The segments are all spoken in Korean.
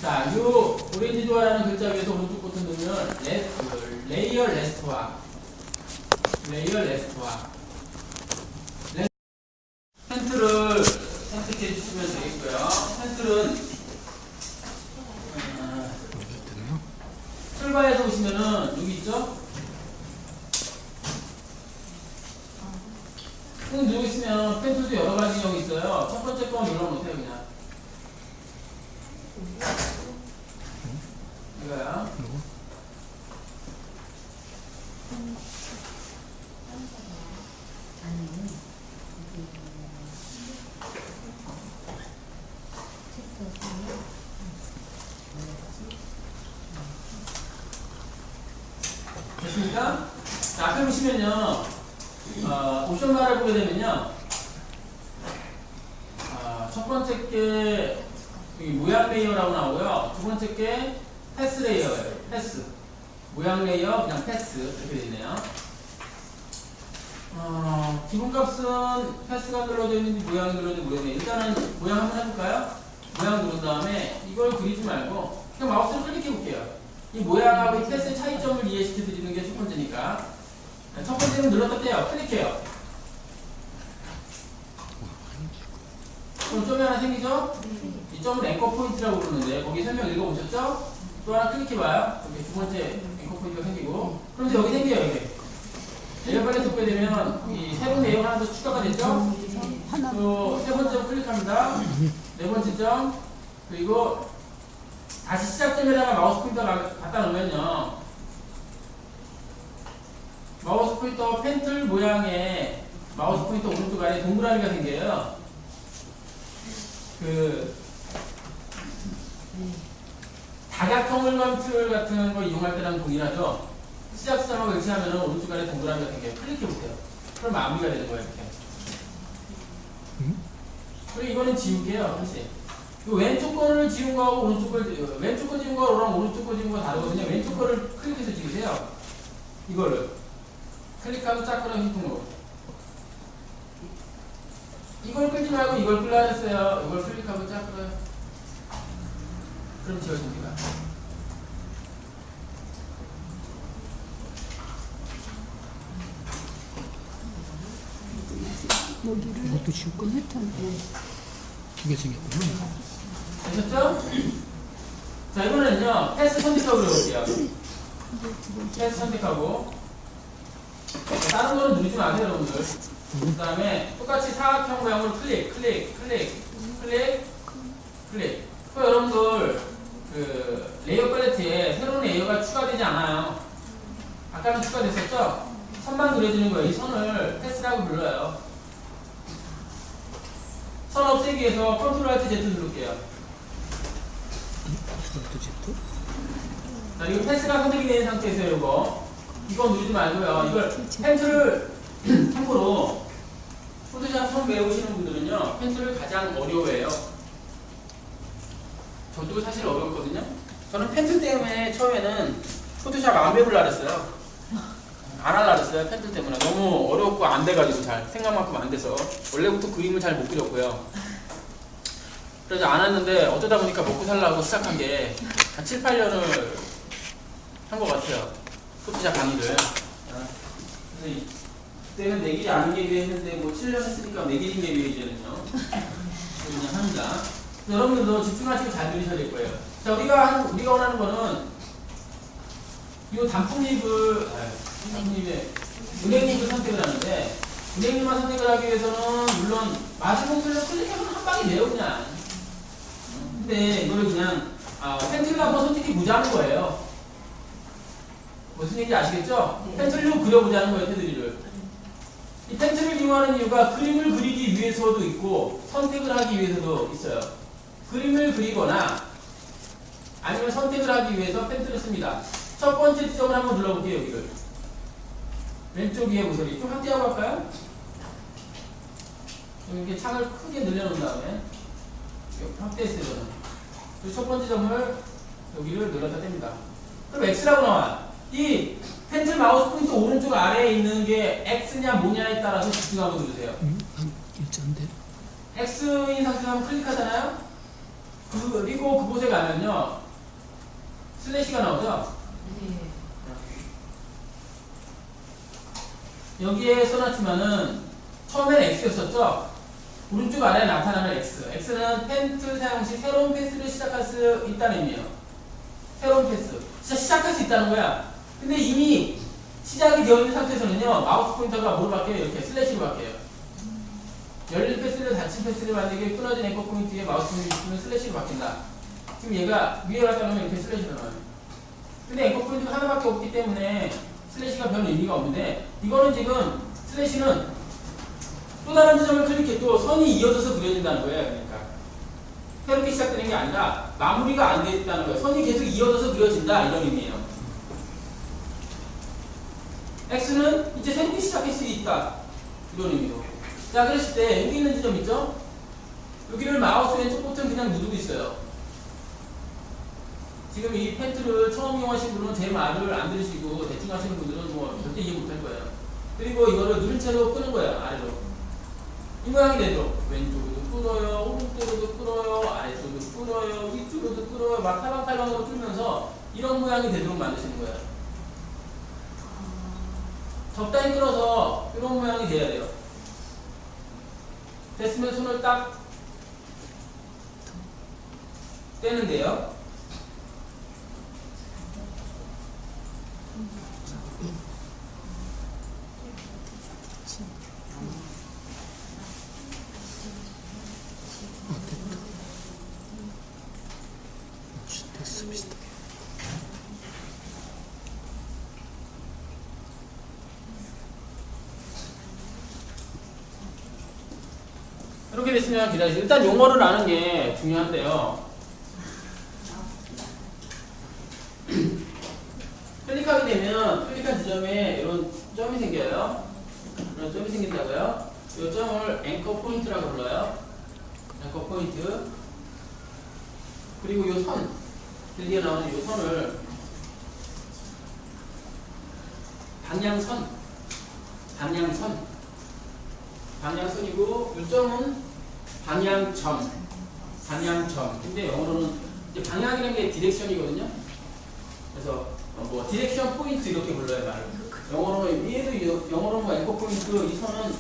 자, 요 오렌지 좋아라는 글자 위에서 오른쪽 버튼 누르면 레이어 레스토와 텐트를 선택해 주시면 되겠고요. 텐트는 출발해서 보시면은 여기 있죠? 꾹 누르고 있으면 텐트도 여러 가지 경우 있어요. 첫 번째 거 눌러놓으세요, 그냥. 이거야. 됐습니까? 자, 앞에 보시면요. 옵션바를 보게 되면요. 첫 번째 게 모양 레이어라고 나오고요. 두 번째 게 패스 레이어예요. 패스. 모양 레이어, 그냥 패스. 이렇게 되어 있네요. 기본값은 패스가 눌러져 있는지 모양이 눌러져 있는지 모르겠네요. 일단은 모양 한번 해볼까요? 모양 누른 다음에 이걸 그리지 말고 그냥 마우스를 클릭해 볼게요. 이 모양하고 이 패스의 차이점을 이해시켜 드리는 게 첫 번째니까. 첫 번째는 눌렀다 떼요. 클릭해요. 그럼 점이 하나 생기죠? 이 점은 앵커 포인트라고 부르는데 거기 설명 읽어보셨죠? 또 하나 클릭해봐요. 이렇게 두 번째 앵커 포인트가 생기고 그럼 여기 생겨요. 이게 레이어 빨리 돕게 되면 이 새로운 레이어가 하나 더 추가가 됐죠? 또 세 번째 클릭합니다. 네 번째 점 그리고 다시 시작점에다가 마우스 포인터 갖다 놓으면요. 마우스 포인터 펜틀 모양의 마우스 포인터 오른쪽 아래 동그라미가 생겨요. 다각형을 툴 같은 거 이용할 때랑 동일하죠. 시작점하고 일치하면 오른쪽 아래 동그라미가 생겨요. 클릭해보세요. 그럼 마무리가 되는 거예요. 이렇게. 그리고 이거는 지울게요. 그렇지. 왼쪽 거를 지운 거하고 오른쪽 걸 왼쪽 거 지운 거랑 오른쪽 거 지운 거 다르거든요. 왼쪽 거를 클릭해서 지우세요. 이거를 클릭하고 짝 끌어 히팅으로. 이걸 끌지 말고 이걸 끌라 했어요. 이걸 클릭하고 짝 끌어요. 그럼 지워집니다. 여기를 이것도 지울 건 했던데 두개 생겼구나. 되셨죠? 자, 이번에는요 패스 선택하고 그려볼게요. 패스 선택하고 다른 거는 누르지 마세요, 여러분들. 그 다음에 똑같이 사각형 모양으로 클릭. 또 여러분들 레이어 팔레트에 새로운 레이어가 추가되지 않아요. 아까는 추가됐었죠? 선만 그려지는 거예요. 이 선을 패스라고 불러요. 선 없애기 위해서 컨트롤 알트 Z 누를게요. 자, 이거 패스가 선택이 된 상태에서 이거 누르지 말고요. 이걸 펜틀을 참고로 포토샵 처음 배우시는 분들은요 펜틀을 가장 어려워해요. 저도 사실 어려웠거든요. 저는 펜틀 때문에 처음에는 포토샵 안 배우려고 그랬어요. 안 하려고 그랬어요. 펜틀 때문에 너무 어렵고 안 돼가지고 잘 생각만큼 안 돼서 원래부터 그림을 잘 못 그렸고요. 그래서 안 했는데 어쩌다 보니까 먹고 살라고 시작한 게 한 7, 8년을 한 것 같아요. 포토샵 강의를. 그래서 그때는 내 길이 아닌 게 위해 했는데 뭐 7년 했으니까 내 길인 게 위해 이제는요. 그냥 합니다. 여러분들도 집중하시고 잘 들으셔야 될 거예요. 자, 우리가 원하는 거는 이 단풍잎을 은행잎을 선택을 하는데 은행잎만 선택을 하기 위해서는 물론 마지못을 클릭하면 한 방에 돼요 그냥. 근데 이거를 그냥 펜틀로 한번 선택해 보자는 거예요. 무슨 얘기인지 아시겠죠? 펜틀로 그려보자는 거예요, 테두리를. 이 펜틀을 이용하는 이유가 그림을 그리기 위해서도 있고 선택을 하기 위해서도 있어요. 그림을 그리거나 아니면 선택을 하기 위해서 펜틀을 씁니다. 첫 번째 지점을 한번 눌러볼게요, 여기를. 왼쪽 위에 보세요. 좀 확대하고 할까요? 이렇게 창을 크게 늘려놓은 다음에 확대했어요, 저는. 그리고 첫 번째 점을 여기를 늘렸다 뗍니다. 그럼 X라고 나와요. 이 펜슬 마우스 포인트 오른쪽 아래에 있는 게 X냐 뭐냐에 따라서 집중하고 누르세요. 일자인데. X인 상태에서 한번 클릭하잖아요? 그리고 그곳에 가면요 슬래시가 나오죠. 네. 여기에 써놨지만은 처음엔 X였었죠. 오른쪽 아래에 나타나는 X. X는 펜트 사용 시 새로운 패스를 시작할 수 있다는 의미예요. 새로운 패스. 진짜 시작할 수 있다는 거야. 근데 이미 시작이 되어 있는 상태에서는요, 마우스 포인터가 뭐로 바뀌어요? 이렇게 슬래시로 바뀌어요. 열린 패스를 닫힌 패스를 만들기 끊어진 앵커 포인트에 마우스 포인트를 주면 슬래시로 바뀐다. 지금 얘가 위에 갔다 놓으면 이렇게 슬래시로 나와요. 근데 앵커 포인트가 하나밖에 없기 때문에 슬래시가 별 의미가 없는데, 이거는 지금 슬래시는 또 다른 지점을 클릭해도 선이 이어져서 그려진다는 거예요. 그러니까 새롭게 시작되는 게 아니라 마무리가 안 돼 있다는 거예요. 선이 계속 이어져서 그려진다 이런 의미예요. X는 이제 새롭게 시작할 수 있다 이런 의미로. 자, 그랬을 때 여기 있는 지점 있죠? 여기를 마우스 왼쪽 버튼 그냥 누르고 있어요. 지금 이 펜트를 처음 이용하신 분은 제 말을 안 들으시고 대충 하시는 분들은 뭐 절대 이해 못할 거예요. 그리고 이거를 누른 채로 끄는 거예요. 아래로. 이 모양이 되도록 왼쪽으로도 끌어요, 오른쪽으로도 끌어요, 아래쪽으로도 끌어요, 위쪽으로도 끌어요, 막 탈방탈방으로 끌면서 이런 모양이 되도록 만드시는 거예요. 적당히 끌어서 이런 모양이 돼야 돼요. 됐으면 손을 딱 떼는데요. 됐어, 비슷하게. 이렇게 됐으면 기다리세요. 일단 용어를 아는 게 중요한데요. 클릭하게 되면 클릭한 지점에 이런 점이 생겨요. 이런 점이 생긴다고요. 이 점을 앵커 포인트라고 불러요. 앵커 포인트. 그리고 이 선, 길게 나오는 이 선을 방향선이고 이 점은 방향점. 근데 영어로는 이제 방향이라는 게 디렉션이거든요. 그래서 뭐 디렉션 포인트 이렇게 불러요 말을. 영어로는 위에도 영어로 뭐 앵커 포인트 이 선은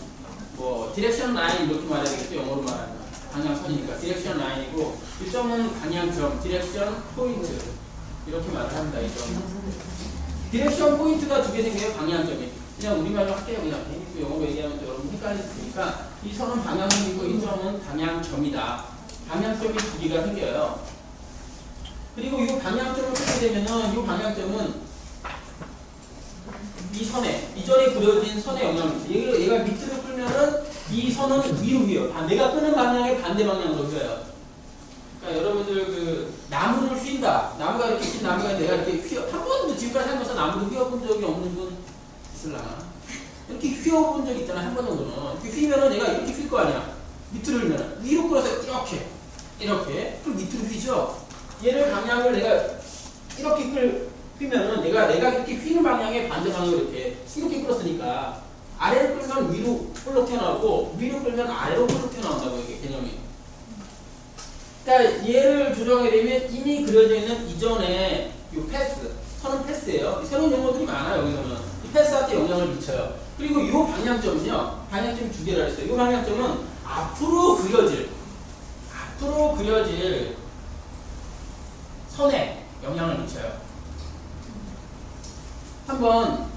뭐 디렉션 라인 이렇게 말해야 되겠죠. 영어로 말하면 방향선이니까 디렉션 라인이고 이 점은 방향점, 디렉션 포인트 이렇게 말을 합니다. 이 점. 디렉션 포인트가 두 개 생겨요. 방향점이. 그냥 우리말로 할게요. 그냥 또 영어로 얘기하면 또 여러분 헷갈릴 수 있으니까 이 선은 방향선이고 이 점은 방향점이다. 방향점이 두 개가 생겨요. 그리고 이 방향점을 쓰게 되면은 이 방향점은 이 선에 이전에 그려진 선에 영향을 미쳐요. 얘가 밑으로 끌면은 이 선은 위로 내가 끄는 방향의 반대 방향으로 휘어요. 그러니까 여러분들 그 나무를 휜다. 나무가 이렇게 휜 나무가 내가 이렇게 한 번도 지금까지 살면서 나무를 휘어본 적이 없는 분 있을라나? 이렇게 휘어본 적 있잖아. 한 번 정도는. 이렇게 휘면은 내가 이렇게 휠 거 아니야. 밑으로 휘면 위로 끌어서 이렇게 그럼 밑으로 휘죠. 얘를 방향을 내가 이렇게 휘면은 내가 이렇게 휘는 방향의 반대 방향으로 이렇게 끌었으니까 아래를 끌면 위로 볼록 튀어나오고 위로 끌면 아래로 볼록 튀어나온다고 이게 개념이. 그러니까 얘를 조정하게 되면 이미 그려져 있는 이전에 이 패스, 선은 패스예요. 새로운 용어들이 많아요. 여기서는 이 패스한테 영향을 미쳐요. 그리고 이 방향점은요, 방향점이 두 개라 했어요. 이 방향점은 앞으로 그려질 선에 영향을 미쳐요. 한번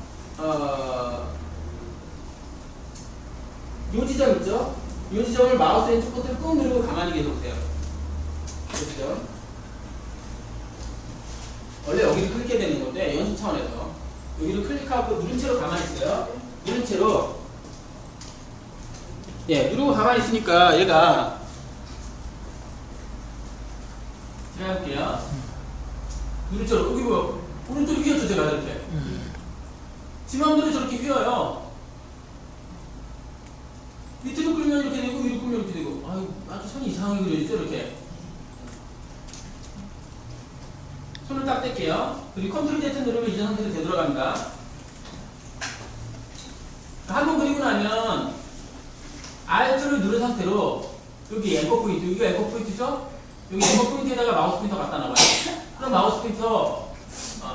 요 지점 있죠? 요 지점을 마우스 왼쪽 버튼을 꾹 누르고 가만히 계셔보세요. 요 지점. 원래 여기를 클릭해야 되는 건데 연습 차원에서 여기를 클릭하고 누른 채로 가만히 있어요. 누른 채로 누르고 가만히 있으니까 얘가 제가 해볼게요. 누른 채로 여기 뭐야? 오른쪽이 휘었죠 제가 이렇게. 지 맘대로 저렇게 휘어요. 밑으로 끌면 이렇게 되고 위로 끌면 이렇게 되고 아주 선이 이상하게 그려지죠 이렇게. 손을 딱 뗄게요. 그리고 컨트롤 Z 누르면 이전 상태로 되돌아갑니다. 한 번 그리고 나면 Alt를 누른 상태로 여기 앵커 포인트, 여기가 앵커 포인트죠? 여기 앵커 포인트에다가 마우스 포인터 갖다 놔봐요. 그럼 마우스 포인터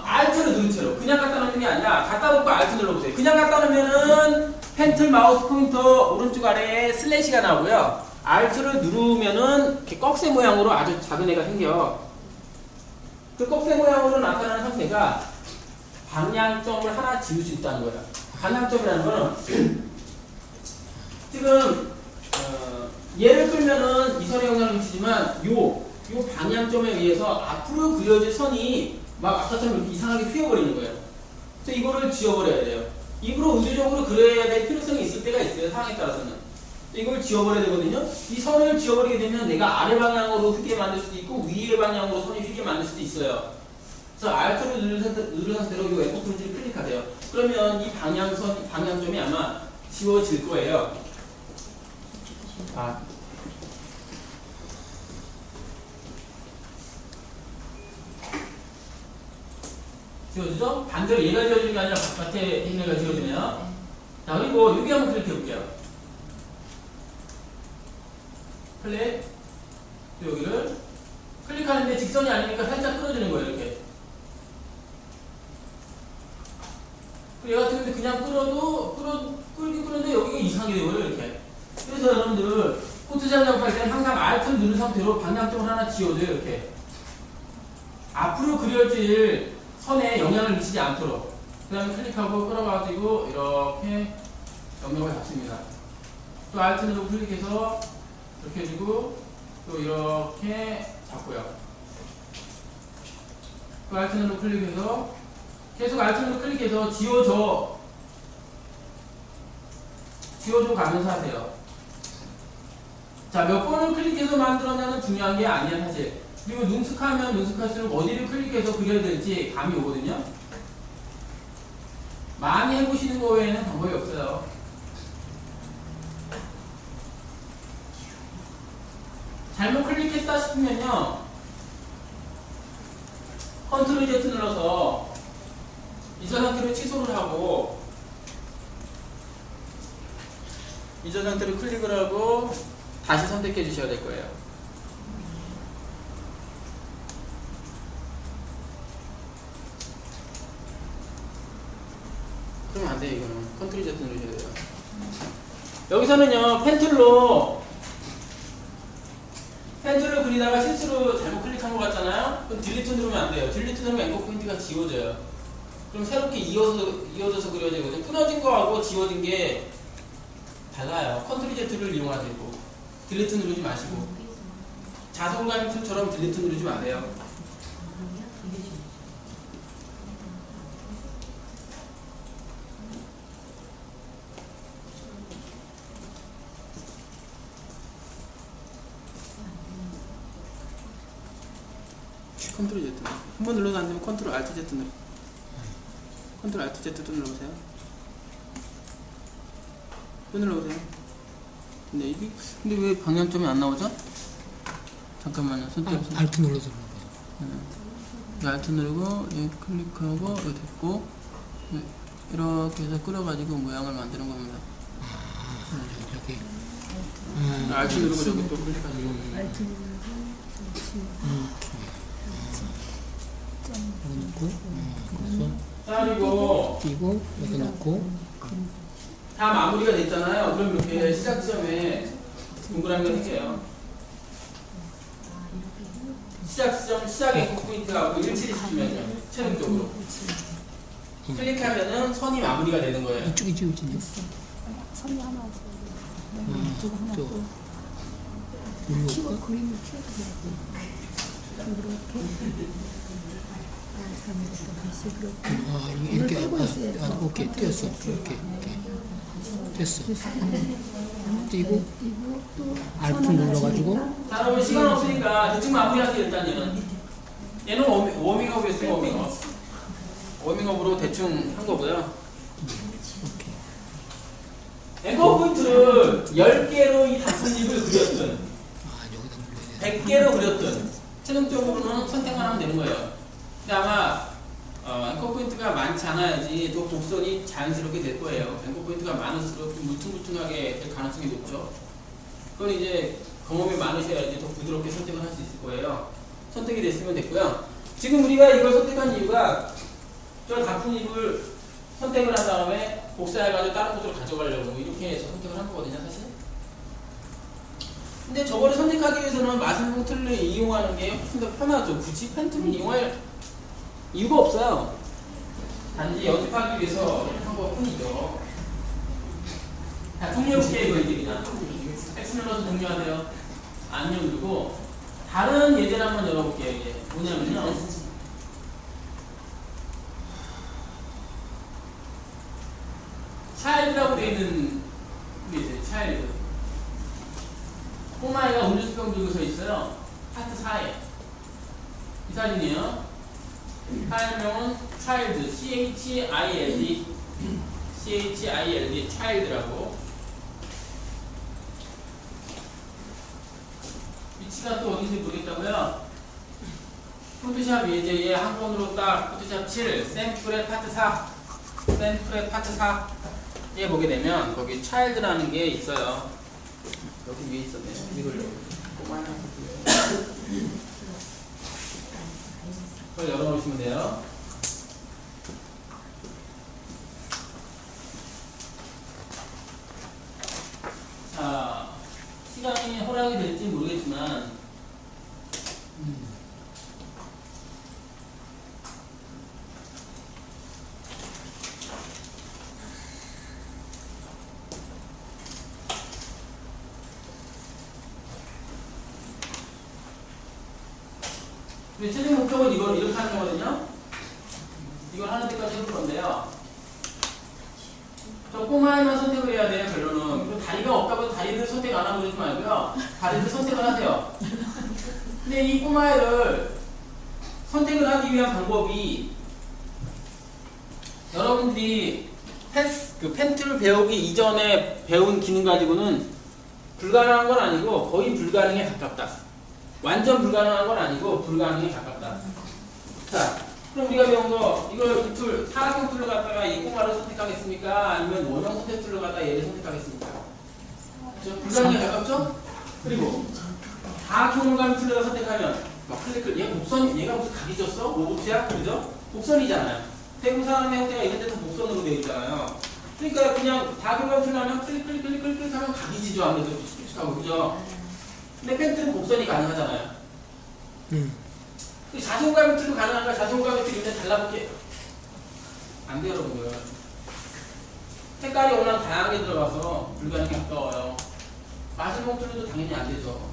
Alt를 누른 채로 그냥 갖다 놓는 게 아니라 갖다 놓고 Alt 눌러보세요. 그냥 갖다 놓으면은 펜틀 마우스 포인터 오른쪽 아래에 슬래시가 나오고요. Alt를 누르면은 이렇게 꺽쇠 모양으로 아주 작은 애가 생겨. 그 꺽쇠 모양으로 나타나는 형태가 방향점을 하나 지울 수 있다는 거예요. 방향점이라는 거는 지금 얘를 끌면은 이 선에 영향을 미치지만 요 방향점에 의해서 앞으로 그려질 선이 막 아까처럼 이렇게 이상하게 휘어버리는 거예요. 그래서 이거를 지워버려야 돼요. 일부러 의도적으로 그려야 될 필요성이 있을 때가 있어요. 상황에 따라서는. 이걸 지워버려야 되거든요. 이 선을 지워버리게 되면 내가 아래 방향으로 휘게 만들 수도 있고 위에 방향으로 선이 휘게 만들 수도 있어요. 그래서 Alt를 누른 상태로 이 앵커 포인트를 클릭하세요. 그러면 이 방향점이 아마 지워질 거예요. 지워지죠? 반대로 얘가 지워지는 게 아니라 바깥에 있는 애가 지워지네요. 자, 그리고 여기 한번 클릭해 볼게요. 클릭. 또 여기를 클릭하는데 직선이 아니니까 살짝 끌어주는 거예요, 이렇게. 얘 같은 경우는 그냥 끌긴 끌는데 여기가 이상하게 되고요, 이렇게. 그래서 여러분들 포토샵 작업할 때는 항상 Alt를 누른 상태로 방향점을 하나 지워줘요, 이렇게. 앞으로 그려질 선에 영향을 미치지 않도록. 그 다음에 클릭하고 끌어가지고 이렇게 영역을 잡습니다. 또 Alt 누르고 클릭해서 이렇게 해주고 또 이렇게 잡고요. 또 Alt 누르고 클릭해서 계속 Alt 누르고 클릭해서 지워줘 가면서 하세요. 자, 몇 번을 클릭해서 만들었냐는 중요한 게 아니야, 사실. 그리고 능숙하면 능숙할수록 어디를 클릭해서 그려야 될지 감이 오거든요. 많이 해보시는 거 외에는 방법이 없어요. 잘못 클릭했다 싶으면요, 컨트롤 Z 눌러서 이전 상태로 취소를 하고 이전 상태로 클릭을 하고 다시 선택해 주셔야 될 거예요. 그러면 안 돼요. 이거는 컨트롤 Z 누르셔야 돼요. 여기서는요, 펜툴로 그리다가 실수로 잘못 클릭한 것 같잖아요? 그럼 딜리트 누르면 안 돼요. 딜리트 누르면 앵커 포인트가 지워져요. 그럼 새롭게 이어져서 그려야 되거든요. 끊어진 거하고 지워진 게 달라요. 컨트롤 Z를 이용하시고 딜리트 누르지 마시고 자동감 툴처럼 딜리트 누르지 마세요. 컨트롤 Z. 한번 눌러도 안 되면 컨트롤 Alt Z 눌러. 컨트롤 Alt Z도 눌러보세요. 또 눌러보세요. 근데 왜 방향점이 안 나오죠? 잠깐만요. 손톱. Alt 눌러서 Alt 누르고 여기 클릭하고 여기 됐고 이렇게 해서 끌어가지고 모양을 만드는 겁니다. 여기. Alt 누르고 저기 또 클릭하시고. 자, 그리고 띄고 여기 놓고 다 마무리가 됐잖아요. 그럼 이렇게 시작 지점에 동그라미가 생겨요. 시작 지점, 시작 앵커 포인트하고 일치를 시키면요. 최종적으로 클릭하면은 선이 마무리가 되는 거예요. 이쪽이 지워지네. 선이 하나 없어요. 이쪽 하나 또 또 눌러볼까? 그림을 키워드리고 이렇게 다시 그렇게 이렇게 떼고 있어요. 오케이 띄었어. 이렇게 됐어. 띄고 또 Alt 눌러가지고 자, 그러면 시간 없으니까 대충 마무리하세요. 일단 얘는 워밍업이었어요. 워밍업으로 대충 한 거고요. 앵커 포인트를 10개로 이 단순집을 그렸든 100개로 그렸든 최종적으로는 선택만 하면 되는 거예요. 근데 아마 앵커 포인트가 많지 않아야지 또 곡선이 자연스럽게 될 거예요. 앵커 포인트가 많을수록 좀 물퉁물퉁하게 될 가능성이 높죠. 그건 이제 경험이 많으셔야지 더 부드럽게 선택을 할 수 있을 거예요. 선택이 됐으면 됐고요. 지금 우리가 이걸 선택한 이유가 저 나쁜 잎을 선택을 한 다음에 복사해가지고 다른 곳으로 가져가려고 이렇게 해서 선택을 한 거거든요, 사실. 근데 저거를 선택하기 위해서는 마술봉 틀을 이용하는 게 훨씬 더 편하죠. 굳이 펜틀을 이용할 이유가 없어요. 단지 연습하기 위해서 한 것뿐이죠. 자, 종료해볼게요, 이거 이제 그냥. X 눌러서 종료하세요. 안녕 누르고, 다른 예제를 한번 열어볼게요, 이게. 뭐냐면요. 차일드라고 되어 있는 게 있어요, 차일드. 꼬마애가 음료수병 들고 서 있어요. 파트 4에. 이 사진이에요. 파일명은 child, C-H-I-L-D, C-H-I-L-D, child라고. 위치가 또 어딘지 모르겠다고요? 포토샵 예제에 한 번으로 딱 포토샵 7, 샘플의 파트 4, 샘플의 파트 4에 보게 되면 거기 child라는 게 있어요. 여기 위에 있었네요. 이걸 꼬마한 그걸 열어놓으시면 돼요. 자, 시간이 허락이 될지 모르겠지만, 우리 최종 목적은 이걸 이렇게 하는 거거든요. 이걸 하는 데까지 해볼 건데요. 저 꼬마에만 선택을 해야 돼요, 결론은. 그리고 다리가 없다고 다리를 선택 안 하고 그러지 말고요. 다리를 선택을 하세요. 근데 이 꼬마애를 선택을 하기 위한 방법이 여러분들이 펜트를 배우기 이전에 배운 기능 가지고는 불가능한 건 아니고 거의 불가능에 가깝다. 완전 불가능한 건 아니고 불가능에 가깝다. 자, 그럼 우리가 배운 거 이걸 이 툴, 사각형 툴로 갖다가 이 꼬마를 선택하겠습니까? 아니면 원형 선택 툴로 갖다가 얘를 선택하겠습니까? 그렇죠? 불가능에 가깝죠? 그리고 다각형으로 가면 툴로 선택하면 막 클릭을 얘가 무슨 각이 졌어? 로봇이야? 그죠? 곡선이잖아요. 대부분 사람의 형태가 이런 데도 곡선으로 되어 있잖아요. 그러니까 그냥 다각형 툴로 하면 클릭 하면 각이 지죠. 아무래도 툭툭하고 그죠? 근데 펜트는 곡선이 가능하잖아요. 자신감 틀도 가능한가? 자신감 틀 인데 달라붙게 안 돼요, 여러분들. 색깔이 워낙 다양하게 들어가서 불가능에 가까워요. 마술봉 틀도 당연히 안 되죠.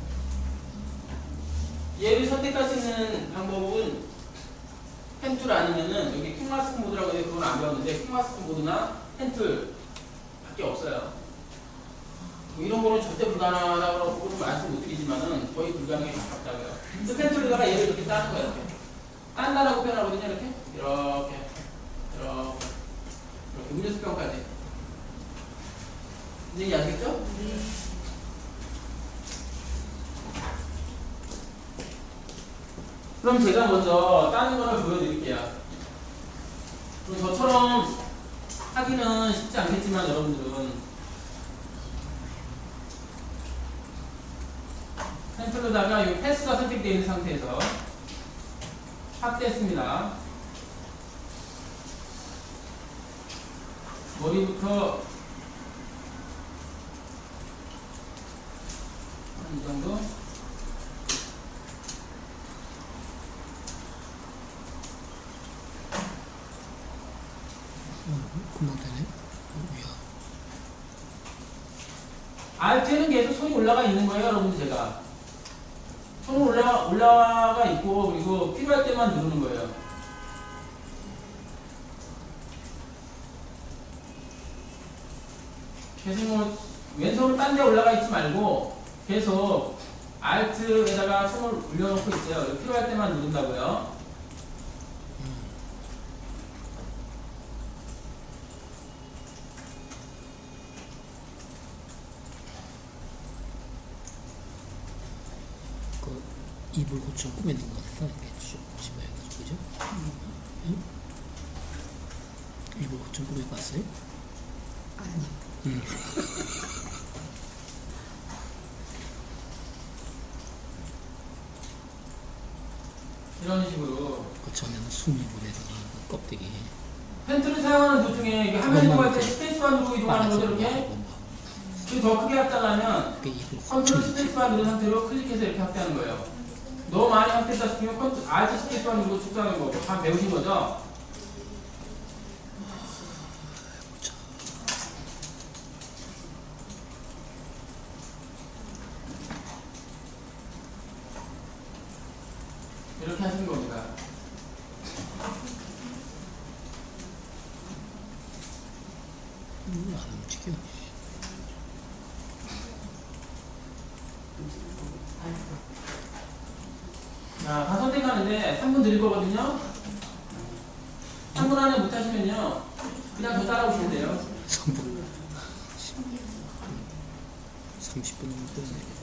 얘를 선택할 수 있는 방법은 펜툴 아니면은 여기 킹마스크 모드라고 해서 그건 안 배웠는데 킹마스크 모드나 펜툴 밖에 없어요. 뭐 이런 거는 절대 불가능하다고 말씀 못 드리지만은 거의 불가능에 가깝다고요. 그래서 펜툴에다가 얘를 이렇게 따는 거예요. 이렇게. 딴다라고 표현하거든요. 이렇게 음료수병까지. 이제 아시겠죠? 그럼 제가 먼저 따는 거를 보여드릴게요. 그럼 저처럼 하기는 쉽지 않겠지만 여러분들은 펜툴로다가 이 패스가 선택되어 있는 상태에서 확대했습니다. 머리부터 이 정도. 금방 되네. Alt는 계속 손이 올라가 있는 거예요, 여러분들. 제가 손은 올라가 있고 그리고 필요할 때만 누르는 거예요. 계속 뭐 왼손을 딴 데 올라가 있지 말고 계속 Alt에다가 손을 올려놓고 있어요. 필요할 때만 누른다고요. 이불 고쳐 꾸미는 것 같아. 이렇게 집어해가지고, 그죠? 응? 이불 고쳐 꾸미고 왔어요? 아니. 이런 식으로 그렇다면 수미물에다가 그 껍데기 펜트를 사용하는 도중에 이게 화면 이동할 때 스페이스바 누르고 이동하는 거죠 이렇게. 그리고 더 크게 확장하면 컨트롤 스페이스바 누른 상태로 클릭해서 이렇게 확대하는 거예요. 너무 많이 확대했다 싶으면 컨트롤 Alt 스페이스바 누르고 축소하는 거고. 다 배우신 거죠? 이렇게 하시는 겁니다. 안 움직여. 자, 다 선택하는데 3분 드릴 거거든요. 3분 안에 못 하시면요. 그냥 더 따라오시면 돼요. 3분 30분이면 끝내겠다.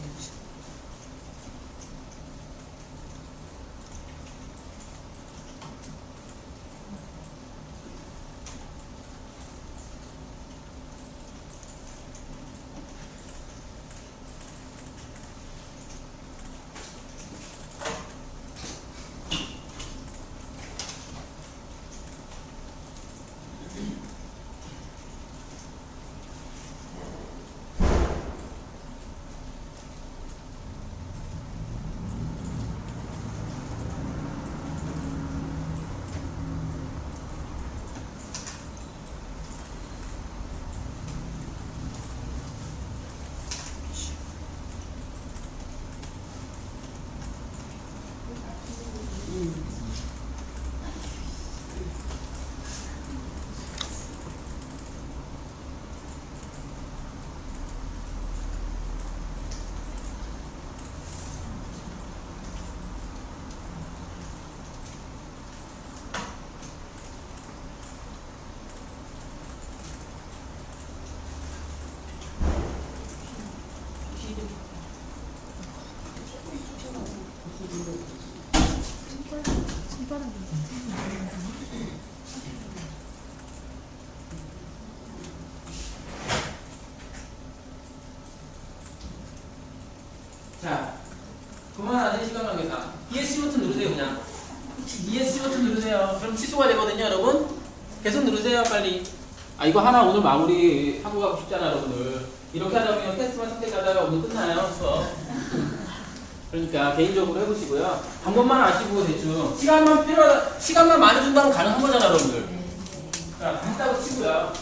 손바닥 자, 그만 안 되는 시간 관계상 ESC 버튼 누르세요 그냥. ESC 버튼 누르세요. 그럼 취소가 되거든요 여러분. 계속 누르세요 빨리. 아 이거 하나 오늘 마무리 하고 가고 싶잖아 여러분들. 이렇게 하다 보면 테스트만 선택하다가 오늘 끝나요 수업. 그러니까 개인적으로 해보시고요. 방법만 아시고 대충 시간만 많이 준다면 가능한 거잖아 여러분들. 자, 한다고 치고요.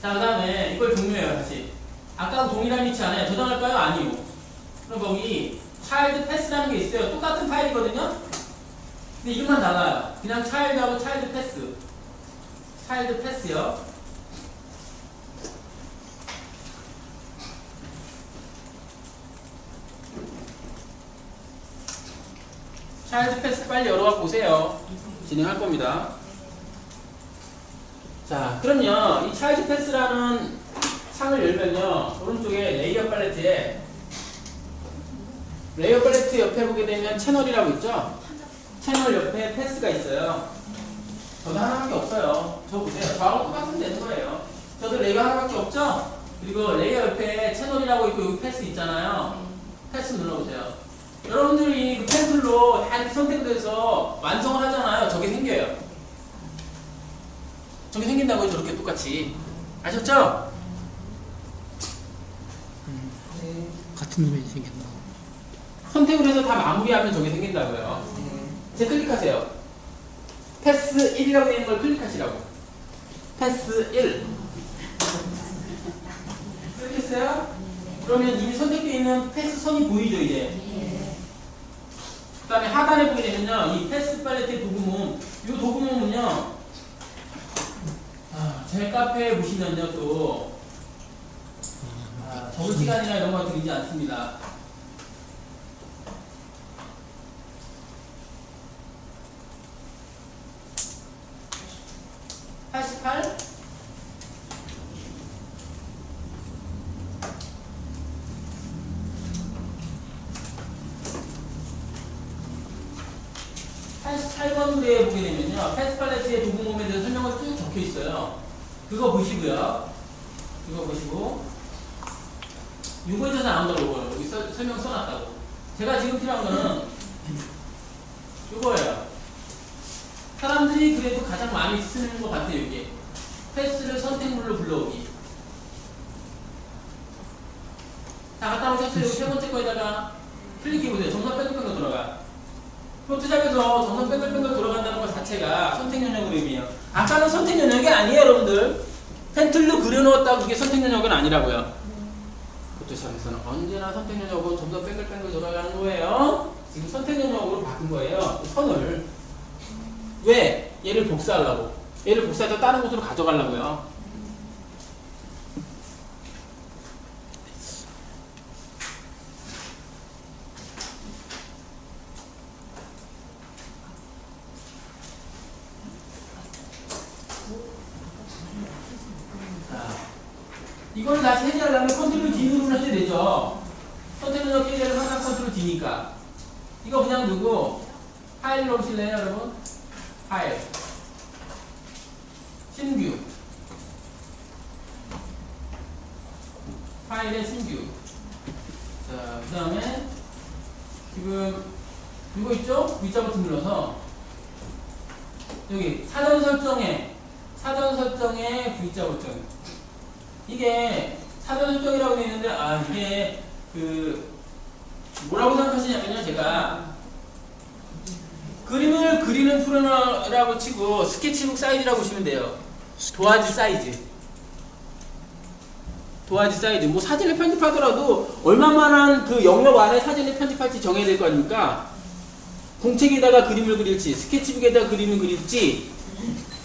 자, 그 다음에 이걸 종료해요 다시. 아까 동일한 위치 안에 저장할까요? 아니요. 그럼 거기 차일드 패스라는 게 있어요. 똑같은 파일이거든요. 근데 이름만 달라요. 그냥 차일드하고 차일드 패스. 차일드 패스요. 차일드 패스 빨리 열어가 보세요. 진행할 겁니다. 자, 그럼요. 이 차일드 패스라는 창을 열면요. 오른쪽에 레이어 팔레트에 레이어 팔레트 옆에 보게 되면 채널이라고 있죠? 채널 옆에 패스가 있어요. 저도 하나밖에 없어요. 저 보세요. 저하고 똑같으면 되는 거예요. 저도 레이어 하나밖에 없죠? 그리고 레이어 옆에 채널이라고 있고 여기 패스 있잖아요. 패스 눌러보세요. 여러분들이 그 펜슬로 다 이렇게 선택돼서 완성을 하잖아요. 저게 생겨요. 저게 생긴다고요. 저렇게 똑같이. 아셨죠? 같은 놈이 생겼나? 선택을 해서 다 마무리하면 저게 생긴다고요. 제 클릭하세요. 패스 1이라고 되어 있는 걸 클릭하시라고. 패스 1. 클릭했어요? 그러면 이미 선택되어 있는 패스 선이 보이죠, 이제? 그 다음에 하단에 보게 되면요, 이 패스 팔레트의 도구문, 이 도구문은요, 제 카페에 보시면요, 또, 적은 시간이나 이런 거 드리지 않습니다. (88) (88번부에) 보게 되면요, 패스 팔레트의 도구문에 대해서 설명을 쭉 적혀 있어요. 그거 보시고요. 그거 보시고 6월에서 나온다고 보여요. 여기 설명 써놨다고. 제가 지금 필요한 거는 이거예요. 사람들이 그래도 가장 많이 쓰는 것 같아요. 이게 패스를 선택물로 불러오기. 다 갖다 오셨어요. 세 번째 거에다가 클릭해보세요. 정선 뺑글뺑글 돌아가. 포토샵에서 정선 뺑글뺑글 돌아간다는 것 자체가 선택 영역을 의미해요. 아까는 선택 영역이 아니에요, 여러분들. 펜틀로 그려놓았다고 그게 선택 영역은 아니라고요. 포토샵에서는 언제나 선택 영역으로 점점 뺑글뺑글 돌아가는 거예요. 지금 선택 영역으로 바꾼 거예요. 선을. 왜? 얘를 복사하려고. 얘를 복사해서 다른 곳으로 가져가려고요. 이걸 다시 해제하려면 컨트롤 D 누르면 해제 되죠. 선택 영역 해제를 하면 컨트롤 D니까. 이거 그냥 두고 파일 넣으실래요, 여러분? 파일. 신규. 파일에 신규. 자, 그 다음에 지금 이거 있죠? V자 버튼 눌러서 여기 사전 설정에 V자 버튼. 이게 사전 설정이라고 되어 있는데, 이게 뭐라고 생각하시냐면요, 제가 그림을 그리는 프로그램이라고 치고 스케치북 사이즈라고 보시면 돼요. 도화지 사이즈. 뭐 사진을 편집하더라도 얼마만한 그 영역 안에 사진을 편집할지 정해야 될 거 아닙니까? 공책에다가 그림을 그릴지, 스케치북에다가 그림을 그릴지,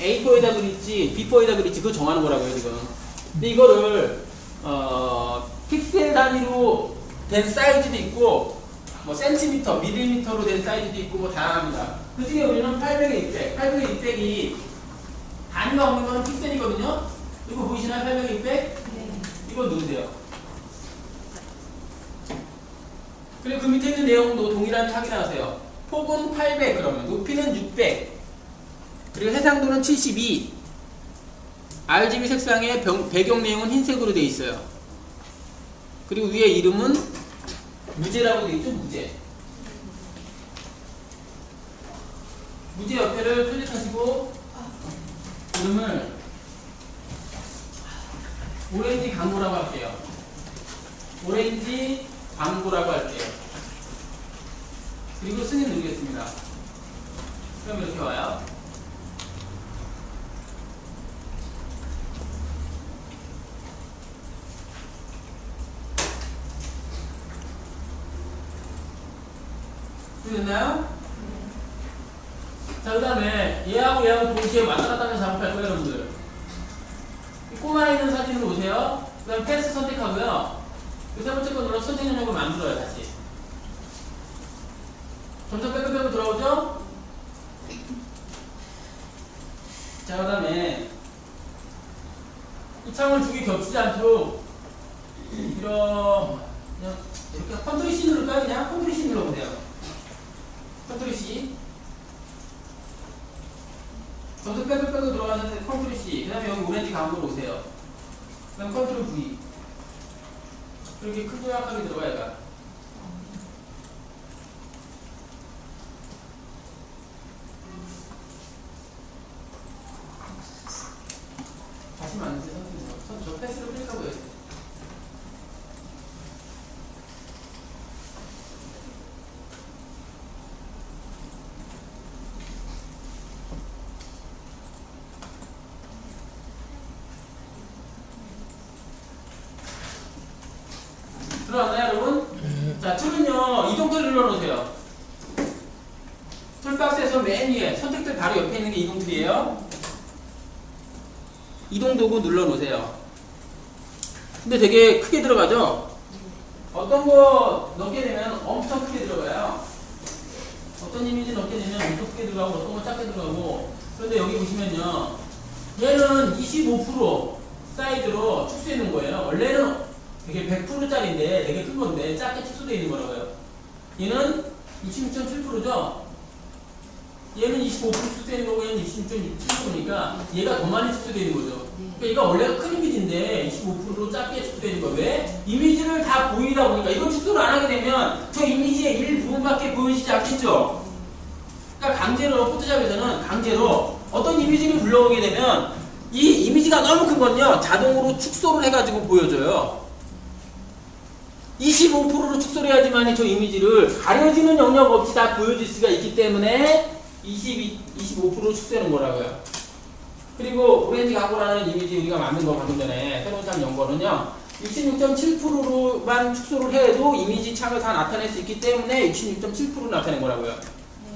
A4에다 그릴지, B4에다 그릴지 그거 정하는 거라고요, 지금. 근데 이거를 픽셀 단위로 된 사이즈도 있고, 뭐 센티미터, 밀리미터로 된 사이즈도 있고, 뭐 다양합니다. 그 중에 우리는 800의 600, 800의 600이 단위가 없는 거는 픽셀이거든요. 이거 보이시나요? 800의 600? 네. 이거 누르세요. 그리고 그 밑에 있는 내용도 동일한지 확인하세요. 폭은 800, 그러면 높이는 600, 그리고 해상도는 72. RGB 색상의 배경 내용은 흰색으로 되어 있어요. 그리고 위에 이름은 무제라고 되어 있죠. 무제 옆에를 클릭하시고 이름을 오렌지 광고라고 할게요. 오렌지 광고라고 할게요. 그리고 승인 누르겠습니다. 그럼 이렇게 와요. 됐나요? 자, 그 다음에 얘하고 동시에 왔다 갔다 하면서 작업할 거예요, 여러분들. 꼬마에 있는 사진으로 오세요. 그 다음 패스 선택하고요. 그 세 번째 거 눌러 선택 영역을 만들어요, 다시. 점점 빼고 들어오죠? 자, 그 다음에 이 창을 두 개 겹치지 않도록 그냥 이렇게 컨트롤 C 누를까요? 그냥 컨트롤 C 눌러보세요. 컨트롤 C. 점점 빼고 들어가는데 컨트롤 C. 그 다음에 여기 오렌지 광고로 오세요. 그 다음 컨트롤 V. 이렇게 크고 약하게 들어가야. 다시 만드세요. 저 패스를 클릭하고 해야 돼요. 들어왔나요, 여러분? 자, 툴은요, 이동툴 눌러놓으세요. 툴박스에서 맨 위에 선택들 바로 옆에 있는 게 이동툴이에요. 이동도구 눌러놓으세요. 근데 되게 크게 들어가죠? 어떤 거 넣게 되면 엄청 크게 들어가요. 어떤 이미지 넣게 되면 엄청 크게 들어가고 어떤 거 작게 들어가고. 그런데 여기 보시면요, 얘는 25% 사이즈로 축소해 놓은 거예요. 원래는 되게 100%짜리인데 되게 큰 건데 작게 축소되어 있는 거라고요. 얘는 26.7%죠? 얘는 25% 축소되어 있는 거고 얘는 26.7%니까 얘가 더 많이 축소되어 있는 거죠. 그러니까 얘가 원래가 큰 이미지인데 25%로 작게 축소되어 있는 거예요. 왜? 이미지를 다 보이다 보니까 이걸 축소를 안 하게 되면 저 이미지의 일부분밖에 보이시지 않겠죠? 그러니까 강제로 포토샵에서는 강제로 어떤 이미지를 불러오게 되면 이 이미지가 너무 큰 건요 자동으로 축소를 해가지고 보여줘요. 25%로 축소를 해야지만 저 이미지를 가려지는 영역 없이 다 보여줄 수가 있기 때문에 25%로 축소하는 거라고요. 그리고 오렌지 광고라는 이미지 우리가 만든 거 방금 전에 새로운 참 연구는요 66.7%로만 축소를 해도 이미지 창을 다 나타낼 수 있기 때문에 66.7%로 나타낸 거라고요.